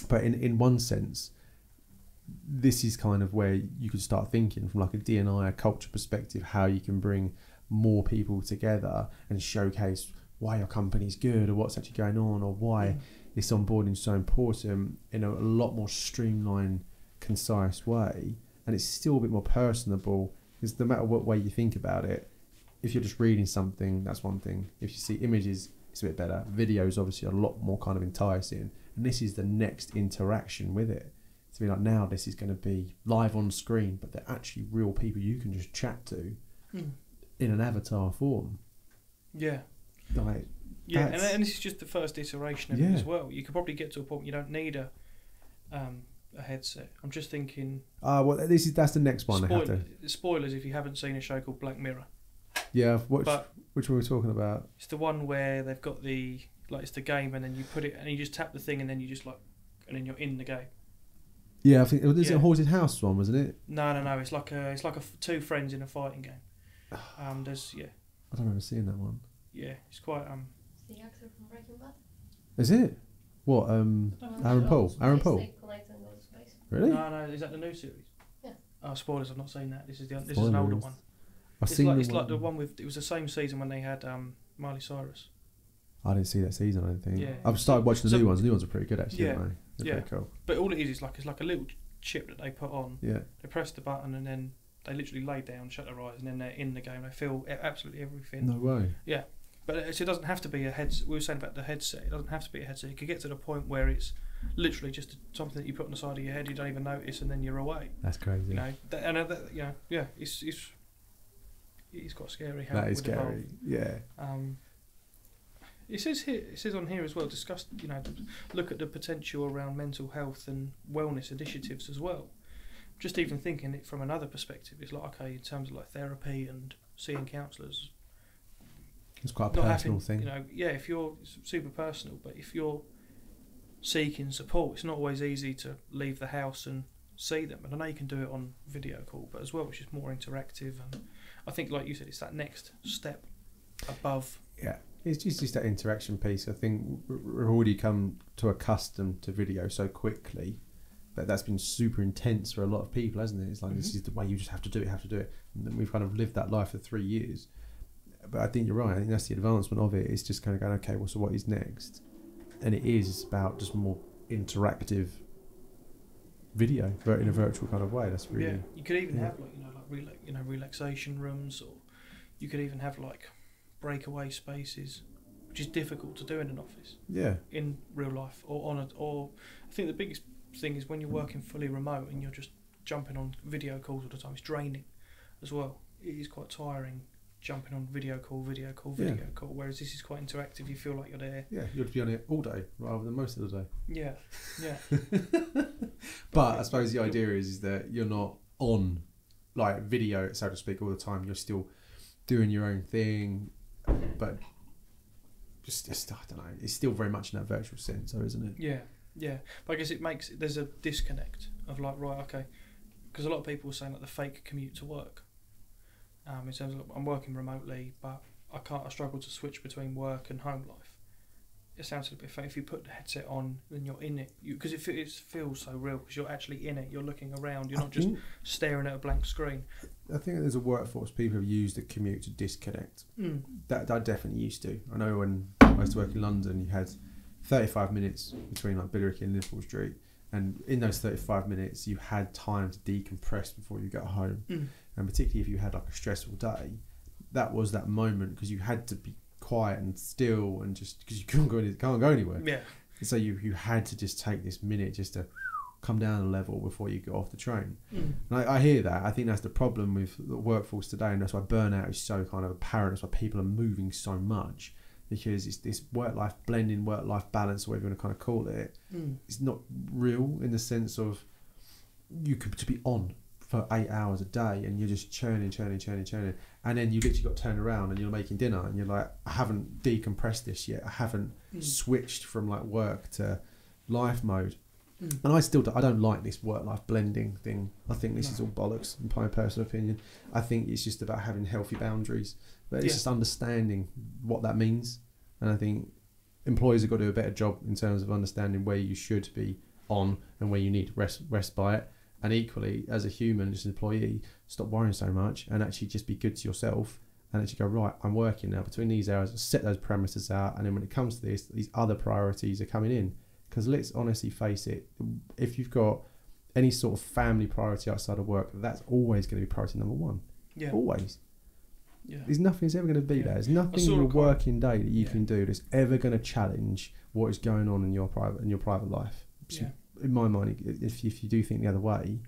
but in one sense, this is kind of where you could start thinking from like a D&I, a culture perspective, how you can bring more people together and showcase why your company's good, or what's actually going on, or why this onboarding is so important in a lot more streamlined, concise way. And it's still a bit more personable, because no matter what way you think about it, if you're just reading something, that's one thing. If you see images, it's a bit better. Videos obviously are a lot more kind of enticing, and this is the next interaction with it. To be like, now this is going to be live on screen, but they're actually real people you can just chat to in an avatar form. Yeah. Like, and this is just the first iteration of it as well. You could probably get to a point where you don't need a headset. I'm just thinking. Well, that's the next one. Spoilers if you haven't seen a show called Black Mirror. Yeah, which one were we talking about? It's the one where they've got it's the game, and then you put it, and you just tap the thing, and then you just and then you're in the game. Yeah, I think it was a Haunted House one, wasn't it? No. It's like two friends in a fighting game. I don't remember seeing that one. Yeah, it's quite It's the actor from Breaking Bad. Is it? What? Aaron Paul. Aaron Paul. Really? No. Is that the new series? Yeah. Oh, spoilers! I've not seen that. This is an older one. It's like the one with. It was the same season when they had Miley Cyrus. I didn't see that season. I don't think. Yeah. I've started watching the new ones. The new ones are pretty good actually. Yeah. Aren't they? They're pretty cool. But all it is like a little chip that they put on. Yeah. They press the button, and then they literally lay down, shut their eyes, and then they're in the game. They feel absolutely everything. No way. Yeah. But it doesn't have to be a headset. We were saying about the headset. It doesn't have to be a headset. You could get to the point where it's literally just something that you put on the side of your head. You don't even notice, and then you're away. That's crazy. You know, it's quite scary. How that is scary. Yeah. It says on here as well. Discuss. Look at the potential around mental health and wellness initiatives as well. Just even thinking it from another perspective, it's like, okay, in terms of like therapy and seeing counsellors. It's quite a personal thing. If you're super personal, but if you're seeking support, it's not always easy to leave the house and see them. And I know you can do it on video call, but as well, it's just more interactive. And I think, like you said, it's that next step above. Yeah, it's just that interaction piece. I think we've already come to accustomed to video so quickly, but that's been super intense for a lot of people, hasn't it? It's like, this is the way you just have to do it. And then we've kind of lived that life for 3 years. But I think you're right. I think that's the advancement of it. It's just kind of going, okay, well, so what is next? And it is about just more interactive video, in a virtual kind of way. That's really. Yeah, you could even have relaxation rooms, or you could even have like breakaway spaces, which is difficult to do in an office. Yeah. In real life, or I think the biggest thing is when you're working fully remote and you're just jumping on video calls all the time. It's draining, as well. It is quite tiring. Jumping on video call, whereas this is quite interactive. You feel like you're there. Yeah, you'd be on it all day rather than most of the day. Yeah. But I suppose the idea is that you're not on like video, so to speak, all the time. You're still doing your own thing, but just I don't know. It's still very much in that virtual sense, though, isn't it? Yeah. But I guess there's a disconnect of like, right, okay, because a lot of people are saying like the fake commute to work. In terms of I'm working remotely, but I struggle to switch between work and home life. It sounds a bit fake. If you put the headset on, then you're in it, because it feels so real, because you're actually in it. You're looking around. You're not just staring at a blank screen. I think there's a workforce people have used the commute to disconnect. That I definitely used to. I know when I used to work in London, you had 35 minutes between like Billericay and Liverpool Street, and in those 35 minutes, you had time to decompress before you got home. And particularly if you had like a stressful day, that was that moment because you had to be quiet and still and just because you can't go anywhere. Yeah. And so you had to just take this minute just to come down a level before you get off the train. And I hear that. I think that's the problem with the workforce today, and that's why burnout is so kind of apparent. That's why people are moving so much, because it's this work-life blending, work-life balance, or whatever you want to kind of call it. It's not real in the sense of you could to be on for 8 hours a day and you're just churning, and then you literally got turned around and you're making dinner and you're like, I haven't decompressed this yet. I haven't switched from like work to life mode. And I don't like this work-life blending thing. I think this is all bollocks, in my personal opinion. I think it's just about having healthy boundaries, but it's just understanding what that means. And I think employers have got to do a better job in terms of understanding where you should be on and where you need respite. And equally, as a human, as an employee, stop worrying so much and actually just be good to yourself and actually go, right, I'm working now between these hours, set those parameters out, and then when it comes to this, these other priorities are coming in. Because let's honestly face it, if you've got any sort of family priority outside of work, that's always going to be priority number one. Yeah. Always. Yeah. There's nothing that's ever going to be there. There's nothing in your working day that you can do that's ever going to challenge what is going on in your private life. So in my mind, if you do think the other way,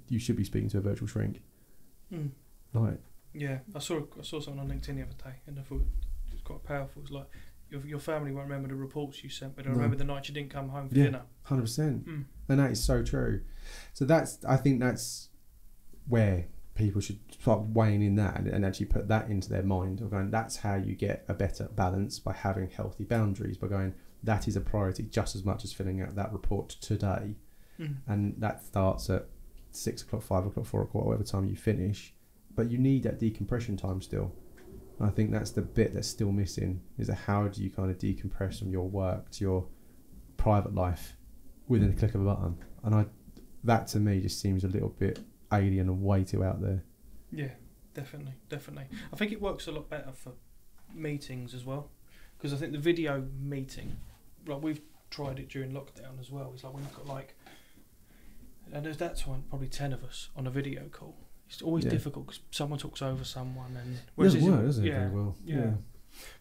you should be speaking to a virtual shrink. Like. Yeah, I saw something on LinkedIn the other day, and I thought it was quite powerful. It was like, your family won't remember the reports you sent, but they'll remember the night you didn't come home for dinner. 100%. And that is so true. So I think that's where people should start weighing in that and actually put that into their mind of going, that's how you get a better balance, by having healthy boundaries, by going, that is a priority just as much as filling out that report today. And that starts at 6 o'clock, 5 o'clock, 4 o'clock, whatever time you finish. But you need that decompression time still. I think that's the bit that's still missing, is that how do you kind of decompress from your work to your private life within the click of a button? And that to me just seems a little bit alien and way too out there. Yeah, definitely. I think it works a lot better for meetings as well, because I think the video meeting, like we've tried it during lockdown as well. It's like when you've got and there's that time probably 10 of us on a video call. It's always difficult because someone talks over someone, and it doesn't work, does it? Very well. Yeah.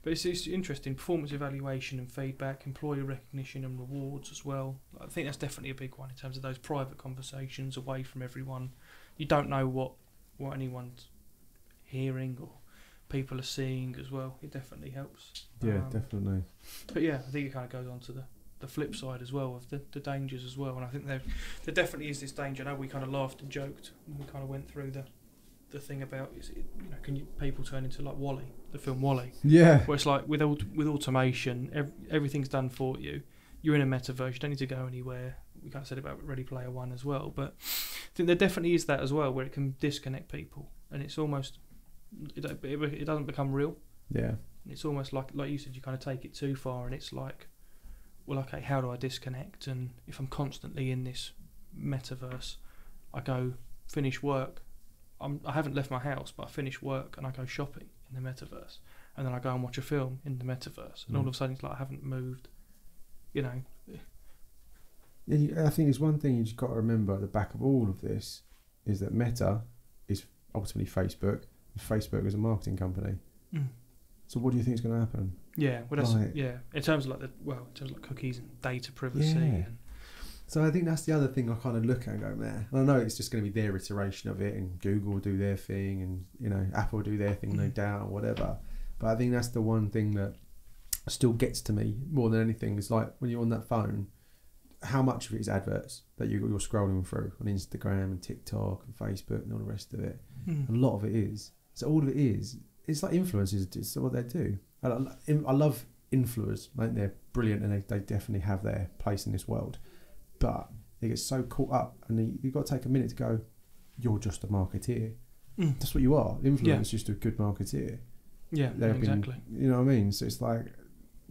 But it's interesting. Performance evaluation and feedback, employee recognition and rewards as well. I think that's definitely a big one in terms of those private conversations away from everyone. You don't know what anyone's hearing or people are seeing as well. It definitely helps. Yeah, definitely. But yeah, I think it kind of goes on to the flip side as well of the dangers as well, and I think there definitely is this danger. I know we kind of laughed and joked when we kind of went through the thing about people turn into like WALL-E, the film WALL-E, where it's like with automation, everything's done for you. You're in a metaverse, you don't need to go anywhere. We kind of said about Ready Player One as well, but I think there definitely is that as well, where it can disconnect people, and it's almost it doesn't become real. Yeah, it's almost like you said, you kind of take it too far, and it's like, well, okay, how do I disconnect? And if I'm constantly in this metaverse, I go finish work. I haven't left my house, but I finish work and I go shopping in the metaverse, and then I go and watch a film in the metaverse, and all of a sudden it's like I haven't moved. Yeah, I think there's one thing you just got to remember at the back of all of this is that Meta is ultimately Facebook. And Facebook is a marketing company. So what do you think is going to happen? Yeah, well, that's in terms of like cookies and data privacy. Yeah. So I think that's the other thing I kind of look at and go, man. And I know it's just going to be their iteration of it, and Google will do their thing, and Apple will do their thing, no doubt, or whatever. But I think that's the one thing that still gets to me more than anything is like when you're on that phone, how much of it is adverts that you're scrolling through on Instagram and TikTok and Facebook and all the rest of it. A lot of it is. So all of it is. It's like influencers. It's what they do. I love influencers. I think they're brilliant, and they definitely have their place in this world. But they get so caught up, and you've got to take a minute to go, you're just a marketeer. That's what you are. Influencer is just a good marketeer. Yeah, exactly. You know what I mean? So it's like,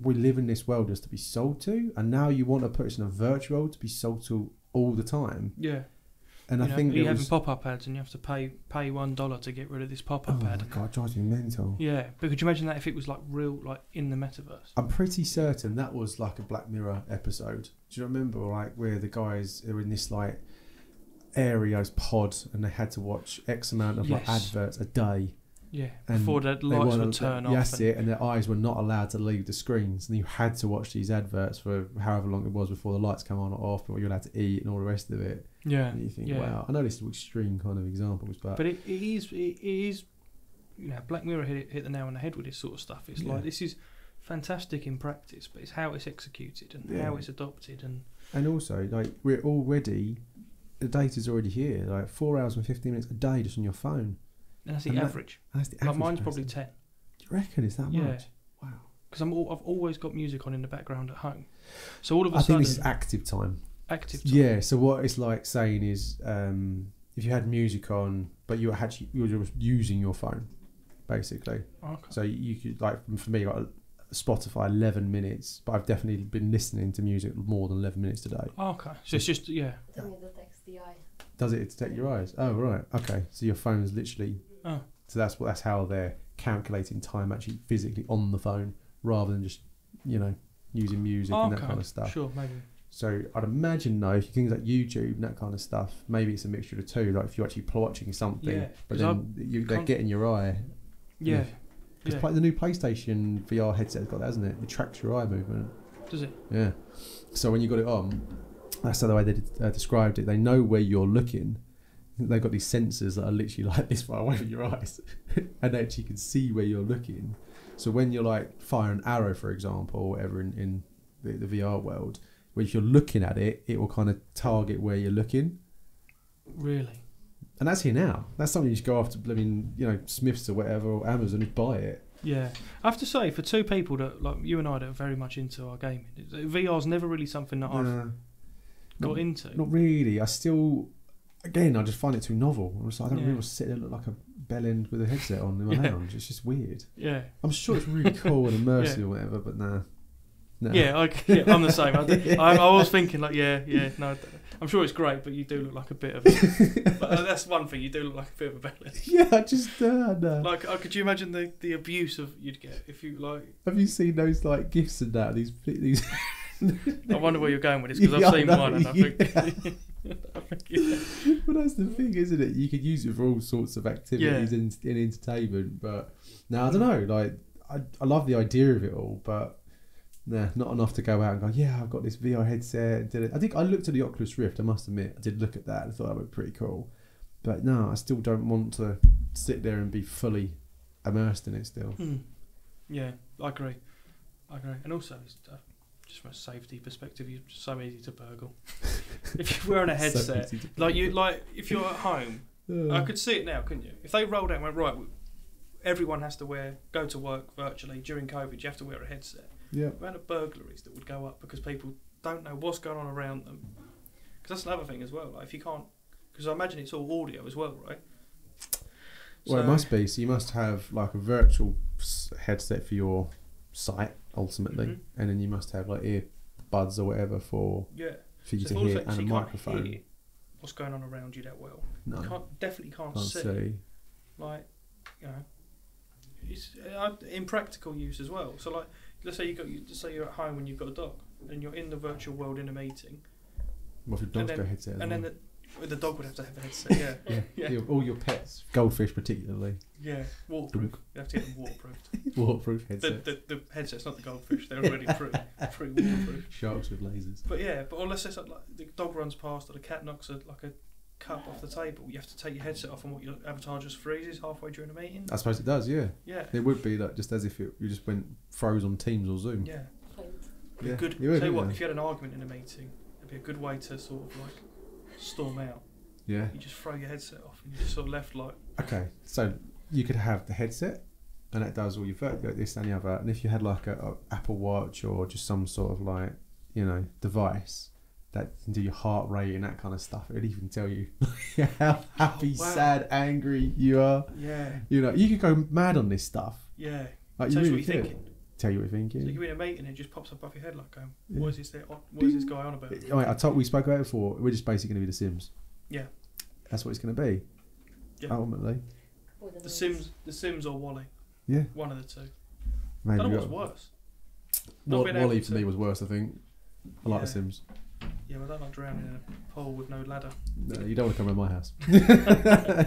we live in this world just to be sold to, and now you want to put us in a virtual world to be sold to all the time. Yeah. And I think you're having pop-up ads, and you have to pay $1 to get rid of this pop-up ad. Oh my god, it drives me mental. Yeah, but could you imagine that if it was like real, like in the metaverse? I'm pretty certain that was like a Black Mirror episode. Do you remember, like, where the guys are in this like area, pod, and they had to watch X amount of like adverts a day, Yeah, and before the lights would turn off. That's it, and their eyes were not allowed to leave the screens, and you had to watch these adverts for however long it was before the lights come on or off, but you're allowed to eat and all the rest of it. Yeah, and you think, wow, I know this is extreme kind of examples, but it is, you know, Black Mirror hit the nail on the head with this sort of stuff. It's like, this is fantastic in practice, but it's how it's executed and how it's adopted, and also like we're already, the data's already here, like 4 hours and 15 minutes a day just on your phone. And that's the average. That's the average. Like mine's probably 10. Do you reckon it's that much? Wow. Because I've always got music on in the background at home. So all of a sudden, I think this is active time. Active time. Yeah. So what it's like saying is, if you had music on, but you're just using your phone, basically. Okay. So you could, like, for me, like Spotify 11 minutes, but I've definitely been listening to music more than 11 minutes today. Okay. So it's just Tell me that detects the eye. Does it detect your eyes? Oh right. Okay. So your phone's literally. Oh. So that's how they're calculating time actually physically on the phone, rather than just, you know, using music and that kind of stuff. Sure, maybe. So I'd imagine though, if you things like YouTube and that kind of stuff, maybe it's a mixture of the two. Like if you're actually watching something, but then they're getting your eye. Yeah. Because the new PlayStation VR headset's got that, hasn't it? It tracks your eye movement. Does it? Yeah. So when you got it on, that's the way they described it. They know where you're looking. They've got these sensors that are literally like this far away from your eyes, and they actually can see where you're looking. So when you're like firing an arrow, for example, or whatever in the VR world, where if you're looking at it, it will kind of target where you're looking. Really? And that's here now. That's something you just go after, I mean, you know, Smiths or whatever, or Amazon, and buy it. Yeah, I have to say, for two people that like you and I that are very much into our gaming, VR's never really something that I've got into. Not really. I still, again, I just find it too novel. I don't really want to sit there and look like a bellend with a headset on in my lounge. It's just weird. Yeah, I'm sure it's really cool and immersive or whatever, but nah. Yeah, I'm the same. I was thinking like, no, I'm sure it's great, but you do look like a bit of but that's one thing, you do look like a bit of a bellend. Yeah, I just no. Like, could you imagine the abuse you'd get if you like? Have you seen those like gifs and that? These. I wonder where you're going with this, because I've seen one and I think. Well, that's the thing, isn't it? You could use it for all sorts of activities in entertainment, but no, I don't know. Like, I love the idea of it all, but. Nah, not enough to go out and go, yeah, I've got this VR headset. Did it. I think I looked at the Oculus Rift, I must admit. I did look at that and thought that would be pretty cool. But no, I still don't want to sit there and be fully immersed in it still. Yeah, I agree. And also, just from a safety perspective, you're so easy to burgle. If you're wearing a headset, if you're at home, I could see it now, couldn't you? If they rolled out and went, right, everyone has to go to work virtually during COVID, you have to wear a headset. Yeah. The amount of burglaries that would go up because people don't know what's going on around them. Because that's another thing as well. Like, if you can't, because I imagine it's all audio as well, right? Well, it must be. So you must have like a virtual headset for your site ultimately, and then you must have like earbuds or whatever for you to hear, and a microphone. Can't hear what's going on around you that well. No, you definitely can't see. Like, you know, it's in practical use as well. So like. Let's say you're at home and you've got a dog and you're in the virtual world in a meeting. What if your dog's got a headset? And then the dog would have to have a headset. Yeah. All your pets, goldfish particularly. Yeah, waterproof. You have to get them waterproofed. Waterproof headset. The headset's not the goldfish. They're already pretty waterproof. Sharks with lasers. But let's say something like the dog runs past or the cat knocks a cup off the table. You have to take your headset off, and what your avatar just freezes halfway during a meeting. I suppose it does. Yeah. Yeah. It would be like just as if you just froze on Teams or Zoom. Yeah. Yeah. Good. Tell you what, if you had an argument in a meeting, it'd be a good way to sort of like storm out. Yeah. You just throw your headset off, and you're just sort of left like. Okay, so you could have the headset, and that does all your this and the other. And if you had like a Apple Watch or just some sort of like, you know, device that can do your heart rate and that kind of stuff, it would even tell you how happy, sad, angry you are. Yeah. You know, you could go mad on this stuff. Yeah. Like, Tells you really what you're thinking. Tell you what you're thinking. So you're in a meeting and it just pops up above your head like, going, what is this guy on about? We spoke about it before. We're just basically going to be The Sims. Yeah. That's what it's going to be. Yeah. Ultimately. The Sims or Wall-E. Yeah. One of the two. Maybe I don't know what's worse. Wall-E for me was worse, I think. I like The Sims. Yeah, well, I don't like drowning in a pool with no ladder. No, you don't want to come around my house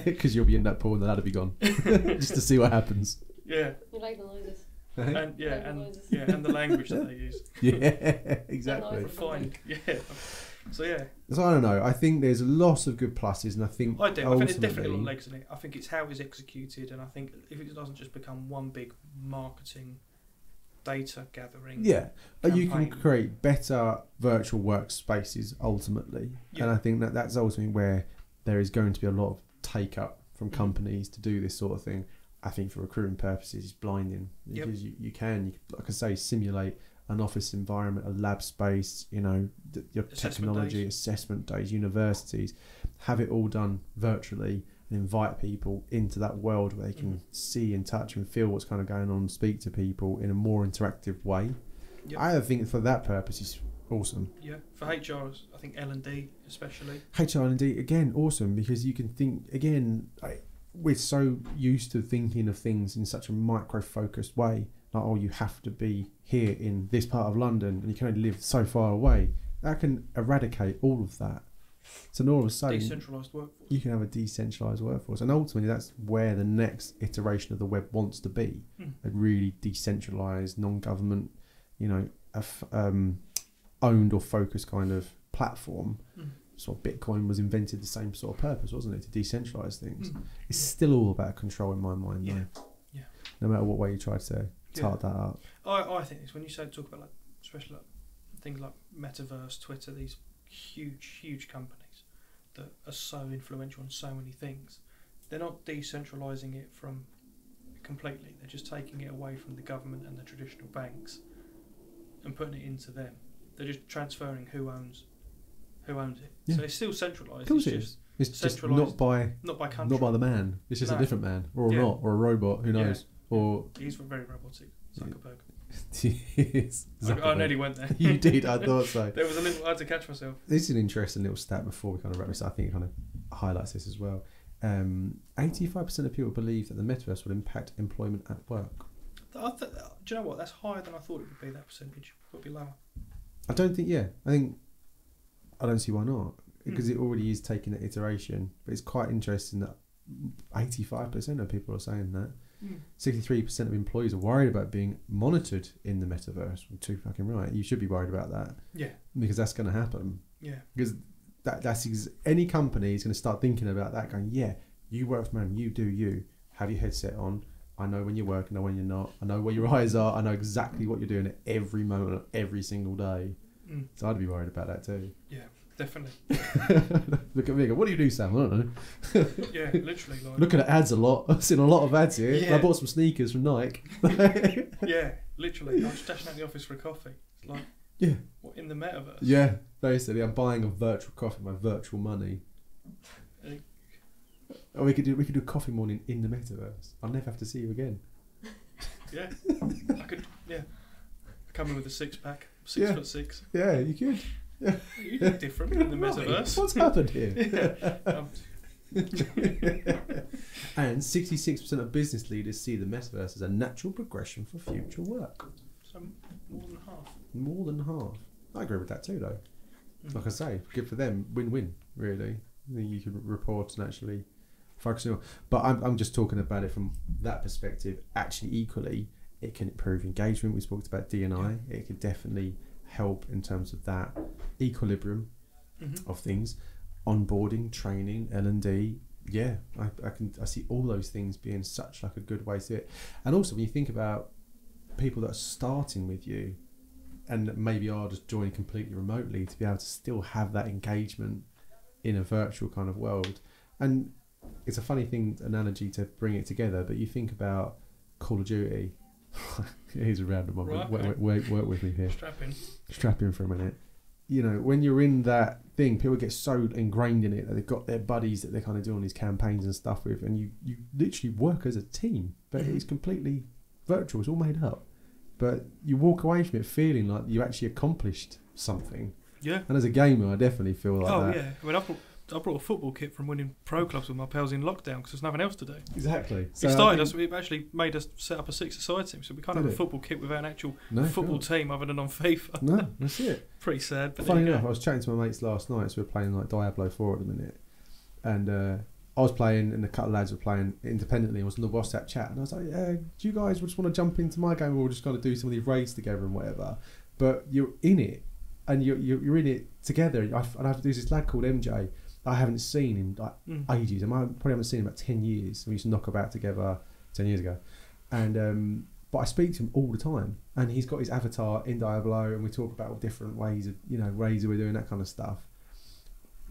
because you'll be in that pool and the ladder be gone, just to see what happens. Yeah. You like the noises. And and the language that they use. Yeah, exactly. Refined. Yeah. So yeah. So I don't know. I think there's lots of good pluses, and I think I think there's definitely a lot of legs in it. I think it's how it's executed, and I think if it doesn't just become one big marketing data gathering. Yeah, campaign. you can create better virtual workspaces ultimately, and I think that's ultimately where there is going to be a lot of take up from companies to do this sort of thing. I think for recruiting purposes, it's blinding because you can, like I say, simulate an office environment, a lab space, you know, your technology, assessment days, universities, have it all done virtually and invite people into that world where they can see and touch and feel what's kind of going on and speak to people in a more interactive way. Yep. I think for that purpose, it's awesome. Yeah, for HR, I think L&D especially. HR L&D, again, awesome, because you can think, again, we're so used to thinking of things in such a micro-focused way. Like, oh, you have to be here in this part of London and you can only live so far away. That can eradicate all of that. So all of a sudden, decentralised workforce. You can have a decentralised workforce. And ultimately, that's where the next iteration of the web wants to be. A really decentralised, non-government, you know, owned or focused kind of platform. Sort of Bitcoin was invented the same sort of purpose, wasn't it? To decentralise things. It's still all about control in my mind, though. Yeah. No matter what way you try to tart that up. I think it's when you talk about, like, especially like things like Metaverse, Twitter, these huge companies that are so influential on so many things. They're not decentralising it from completely. They're just taking it away from the government and the traditional banks and putting it into them. They're just transferring who owns it. Yeah. So it's still centralised. Of course it is. It's just not by country. Not by the man. It's just a different man, or not, or a robot. Who knows? Or he's very robotic. Zuckerberg. Yes. I nearly went there. You did. I thought so. There was I had to catch myself. This is an interesting little stat before we kind of wrap this up. I think it kind of highlights this as well. 85% of people believe that the metaverse will impact employment at work. Do you know what? That's higher than I thought it would be. That percentage would be lower. I don't think. Yeah, I don't see why not, because it already is taking that iteration. But it's quite interesting that 85% of people are saying that. 63% of employees are worried about being monitored in the metaverse. Well, too fucking right. You should be worried about that. Yeah. Because that's going to happen. Yeah. Because that's any company is going to start thinking about that, going, yeah, you work from home, you do you. Have your headset on. I know when you're working, I know when you're not. I know where your eyes are. I know exactly what you're doing at every moment of every single day. So I'd be worried about that too. Yeah, definitely. Look at me. What do you do, Sam? I don't know. Yeah, literally. Like, looking at ads a lot. I've seen a lot of ads here. Yeah. I bought some sneakers from Nike. Yeah, literally. I was dashing out the office for a coffee. It's like, what, in the metaverse? Yeah, basically, I'm buying a virtual coffee with my virtual money. Or we could do a coffee morning in the metaverse. I'll never have to see you again. Yeah, I could. Yeah, come in with a 6-pack. 6'6". Yeah, you could. Yeah. You look different in the metaverse. What's happened here? And 66% of business leaders see the metaverse as a natural progression for future work. So more than half. More than half. I agree with that too, though. Like I say, good for them. Win-win, really. You can report and actually focus on. But I'm just talking about it from that perspective. Actually, equally, it can improve engagement. We spoke about D&I. It could definitely help in terms of that equilibrium of things. Onboarding, training, L&D. Yeah, I see all those things being such like a good way to it. And also when you think about people that are starting with you and maybe are just joining completely remotely, to be able to still have that engagement in a virtual kind of world. And it's a funny analogy to bring it together, but you think about Call of Duty. Here's a random one. Right, work with me here. Strap in for a minute. You know, when you're in that thing, people get so ingrained in it that they've got their buddies that they're kind of doing these campaigns and stuff with, and you literally work as a team, but it's completely virtual. It's all made up. But you walk away from it feeling like you actually accomplished something. Yeah. And as a gamer, I definitely feel like that. Oh, yeah. I mean, I brought a football kit from winning pro clubs with my pals in lockdown because there's nothing else to do. Exactly. So it actually made us set up a 6-a-side team, so we can't have a football kit without an actual football team other than on FIFA. No, that's it. Pretty sad. But funny enough, I was chatting to my mates last night, so we were playing like Diablo 4 at the minute, and I was playing and a couple of lads were playing independently. I was in the WhatsApp chat and I was like, do you guys just want to jump into my game, or we're just going to do some of these raids together and whatever? But you're in it, and you're in it together. And there's this lad called MJ I haven't seen in like ages. I probably haven't seen him about 10 years. We used to knock about together 10 years ago. And but I speak to him all the time, and he's got his avatar in Diablo, and we talk about all different ways of, raids that we're doing, that kind of stuff.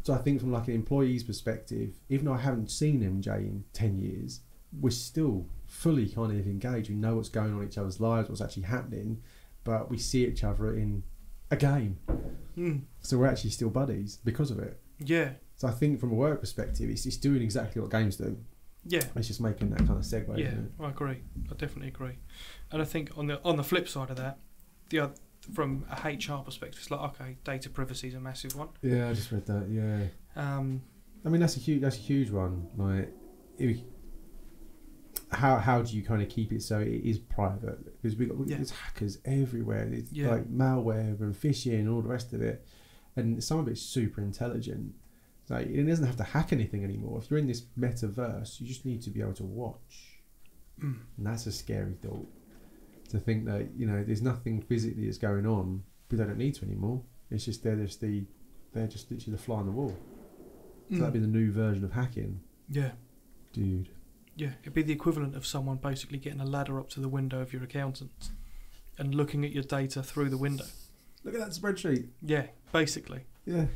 So I think from like an employee's perspective, even though I haven't seen MJ in 10 years, we're still fully kind of engaged. We know what's going on in each other's lives, what's actually happening, but we see each other in a game. So we're actually still buddies because of it. Yeah. So I think from a work perspective, it's doing exactly what games do. Yeah. It's just making that kind of segue. Yeah, I agree. I definitely agree. And I think on the flip side of that, from a HR perspective, it's like, okay, data privacy is a massive one. Yeah, I just read that. Yeah. I mean, that's a huge one. Like, how do you kind of keep it so it is private? Because there's hackers everywhere. It's like malware and phishing and all the rest of it, and some of it's super intelligent. Like, it doesn't have to hack anything anymore. If you're in this metaverse, you just need to be able to watch, and that's a scary thought. To think that there's nothing physically that's going on, but they don't need to anymore. It's just they're just literally the fly on the wall. So that'd be the new version of hacking. Yeah, dude. Yeah, it'd be the equivalent of someone basically getting a ladder up to the window of your accountant and looking at your data through the window. Look at that spreadsheet. Yeah, basically. Yeah.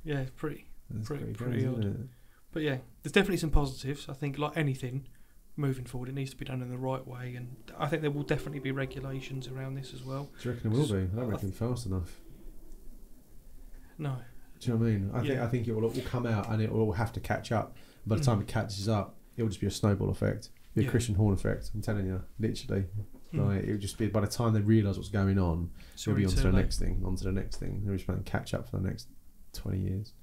Yeah, it's pretty crazy, odd. isn't it? But yeah, there's definitely some positives. I think, like anything, moving forward, it needs to be done in the right way, and I think there will definitely be regulations around this as well. Do you reckon there will be? I don't reckon fast enough. No. Do you know what I mean? I think it will all come out, and it will all have to catch up. By the time it catches up, it will just be a snowball effect, be a Christian Horn effect. I'm telling you, literally. Like, it will just be, by the time they realise what's going on, they'll be on to the next thing. They'll just playing catch up for the next 20 years.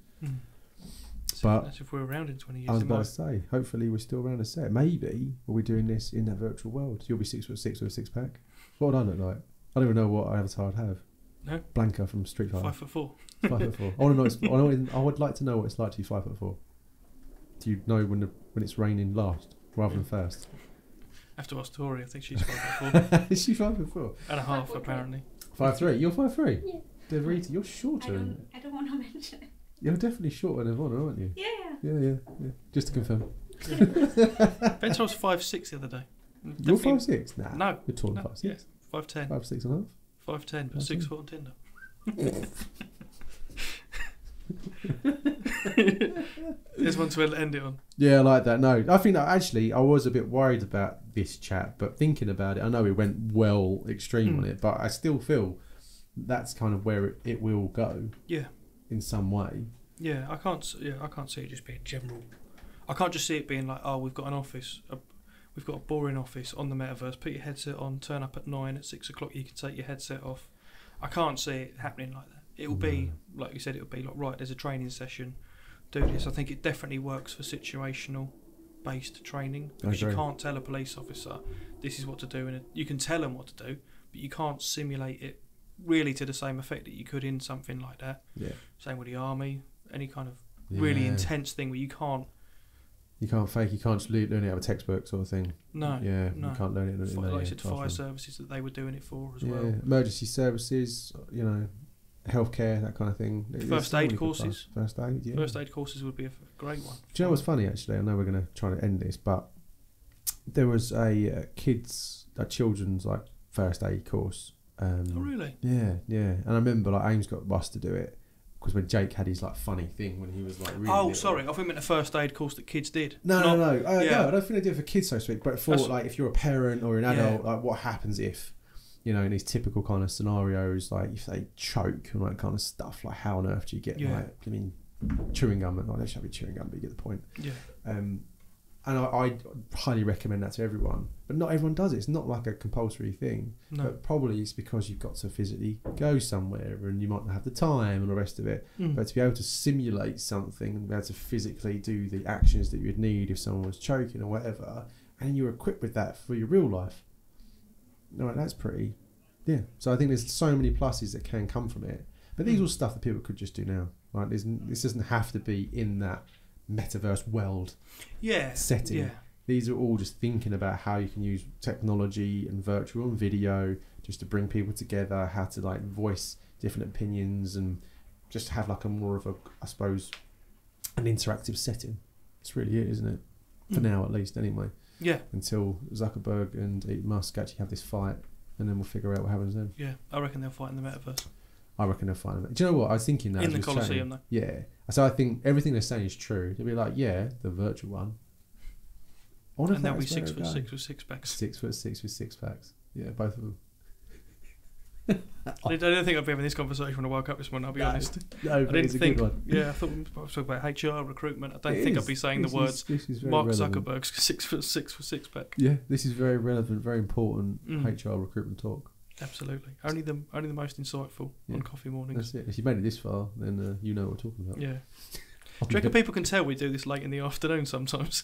But that's if we're around in 20 years. I was about to say, hopefully we're still around a set. Maybe we'll be doing this in that virtual world. You'll be 6'6" with a six-pack. What would I look like? I don't even know what avatar I'd have. No. Blanca from Street Fighter. 5'4". 5'4". I would like to know what it's like to be 5'4". Do you know when it's raining last rather than first? I have to ask Tori. I think she's 5'4". Is she 5'4"? And a half, apparently. 5'3". You're 5'3". Yeah. Deverita, you're shorter. I don't want to mention it. You're definitely shorter than Ivana, aren't you? Yeah. Just to confirm. Ben was 5'6" the other day. You're 5'6"? Nah. No. You're taller than 5'6". Yeah, 5'10". 5'6" and a half? 5'10", but 6 foot on Tinder. There's one to end it on. Yeah, I like that. No, I think that actually I was a bit worried about this chat, but thinking about it, I know it went well extreme on it, but I still feel that's kind of where it will go. Yeah. In some way. Yeah, I can't see it just being general. I can't just see it being like, oh, we've got an office, we've got a boring office on the metaverse. Put your headset on, turn up at 9, at 6 o'clock. You can take your headset off. I can't see it happening like that. It will be like you said. It will be like, right, there's a training session. Do this. I think it definitely works for situational based training, because you can't tell a police officer this is what to do, and you can tell them what to do, but you can't simulate it really to the same effect that you could in something like that. Yeah. Same with the army, any kind of really intense thing where you can't fake, you can't just learn it out of a textbook sort of thing. No. Yeah, no. You can't learn it in like I said, fire services that they were doing it for as well. Emergency services, healthcare, that kind of thing. First aid courses. First aid, yeah. First aid courses would be a great one. Do you know what's funny, actually? I know we're going to try to end this, but there was a children's like first aid course. Oh, really? Yeah. And I remember like Ames got us to do it, because when Jake had his like funny thing when he was like really little. Sorry, I thought you meant a first aid course that kids did. No. No, I don't think they did it for kids, so to speak, but for like if you're a parent or an adult, like what happens if, in these typical kind of scenarios, like if they choke and that kind of stuff, like how on earth do you get chewing gum? Like, they should be chewing gum, but you get the point. Yeah. And I highly recommend that to everyone. But not everyone does it. It's not like a compulsory thing. No. But probably it's because you've got to physically go somewhere and you might not have the time and the rest of it. But to be able to simulate something and be able to physically do the actions that you'd need if someone was choking or whatever, and you're equipped with that for your real life. No, that's pretty... Yeah. So I think there's so many pluses that can come from it. But these are all stuff that people could just do now. Right? This doesn't have to be in that metaverse world setting. Yeah. These are all just thinking about how you can use technology and virtual and video just to bring people together, how to like voice different opinions and just have like a more of a, I suppose, an interactive setting. It's really it, isn't it? For now, at least, anyway. Yeah. Until Zuckerberg and Elon Musk actually have this fight, and then we'll figure out what happens then. Yeah, I reckon they'll fight in the metaverse. I reckon they'll find them. Do you know what I was thinking? That in the Colosseum, though. Yeah. So I think everything they're saying is true. They'll be like, yeah, the virtual one. And they'll be 6'6" with 6 packs. 6'6" with 6 packs. Yeah, both of them. I don't think I'd be having this conversation when I woke up this morning, I'll be honest. No, but it's a good one. Yeah, I thought we were talking about HR, recruitment. I don't think I'd be saying the words Mark Zuckerberg's 6'6" with 6 pack. Yeah, this is very relevant, very important HR recruitment talk. Absolutely. Only the most insightful on coffee mornings. That's it. If you made it this far, then you know what we're talking about. Yeah. Do you reckon people can tell we do this late in the afternoon sometimes?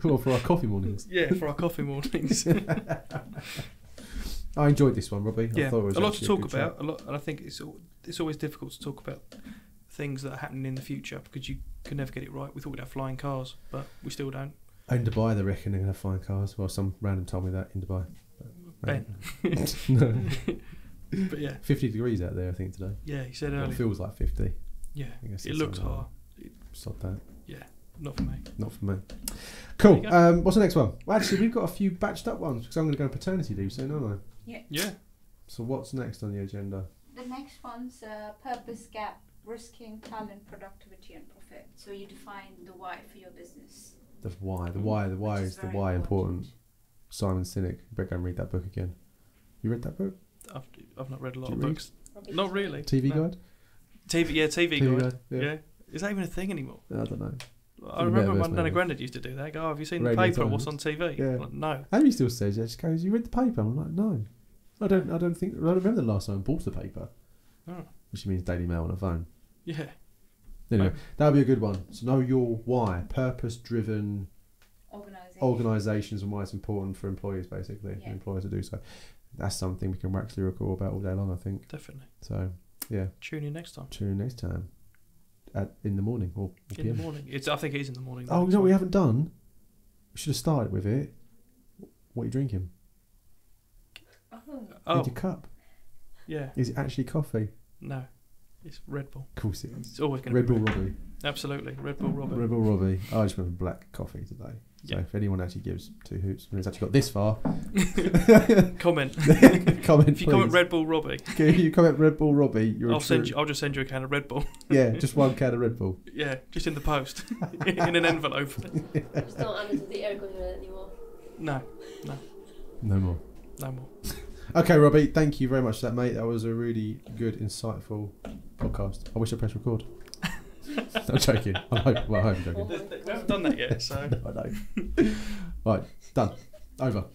Well, for our coffee mornings. Yeah, for our coffee mornings. I enjoyed this one, Robbie. Yeah, I thought it was a lot to talk about. And I think it's always difficult to talk about things that are happening in the future because you can never get it right. We thought we'd have flying cars, but we still don't. In Dubai, they reckon they're going to have flying cars. Well, some random told me that in Dubai. Ben. No. But yeah. 50 degrees out there, I think, today. Yeah, he said Well, earlier. it feels like 50. Yeah, I guess it looks hard. Sod that. Yeah, not for me. Not for me. Cool. What's the next one? Well, actually, we've got a few batched up ones because I'm going to go on paternity leave soon, aren't I? Yeah. So what's next on the agenda? The next one's purpose gap, risking talent, productivity and profit. So you define the why for your business. The why. The why is the why important. Simon Sinek. You better go and read that book again. You read that book? I've not read a lot of books. Not really. TV Guide? TV Guide. Yeah. Yeah. Is that even a thing anymore? I don't know. I remember my Nana Grandad used to do that. Go, have you seen the paper? Times. What's on TV? Yeah. I'm like, no. Amy still says that. She goes, "You read the paper?" I'm like, "No, I don't remember the last time I bought the paper." Oh. Which means Daily Mail on a phone. Yeah. Anyway, that would be a good one. So know your why, purpose-driven organisations, and why it's important for employees, basically, for employers to do so. That's something we can actually record about all day long, I think. Definitely. So, yeah. Tune in next time. In the morning or in the morning. I think it is in the morning. Oh, you know what we haven't done? We should have started with it. What are you drinking? Oh. With your cup. Yeah. Is it actually coffee? No. It's Red Bull. Of course it is. It's always going to be Red Bull Robbie. Absolutely. Red Bull Robbie. Red Bull Robbie. I just went with black coffee today. So if anyone actually gives 2 hoots and it's actually got this far, comment. Comment. If you comment Red Bull Robbie, if you comment Red Bull Robbie, I'll just send you a can of Red Bull. Yeah, just 1 can of Red Bull. Yeah, just in the post, in an envelope. Just don't add it to the air conditioner anymore. No more. No more. Okay, Robbie, thank you very much for that, mate. That was a really good, insightful podcast. I wish I pressed record. I'm joking. I hope I'm joking. We haven't done that yet, so. No, I know. Right, done. Over.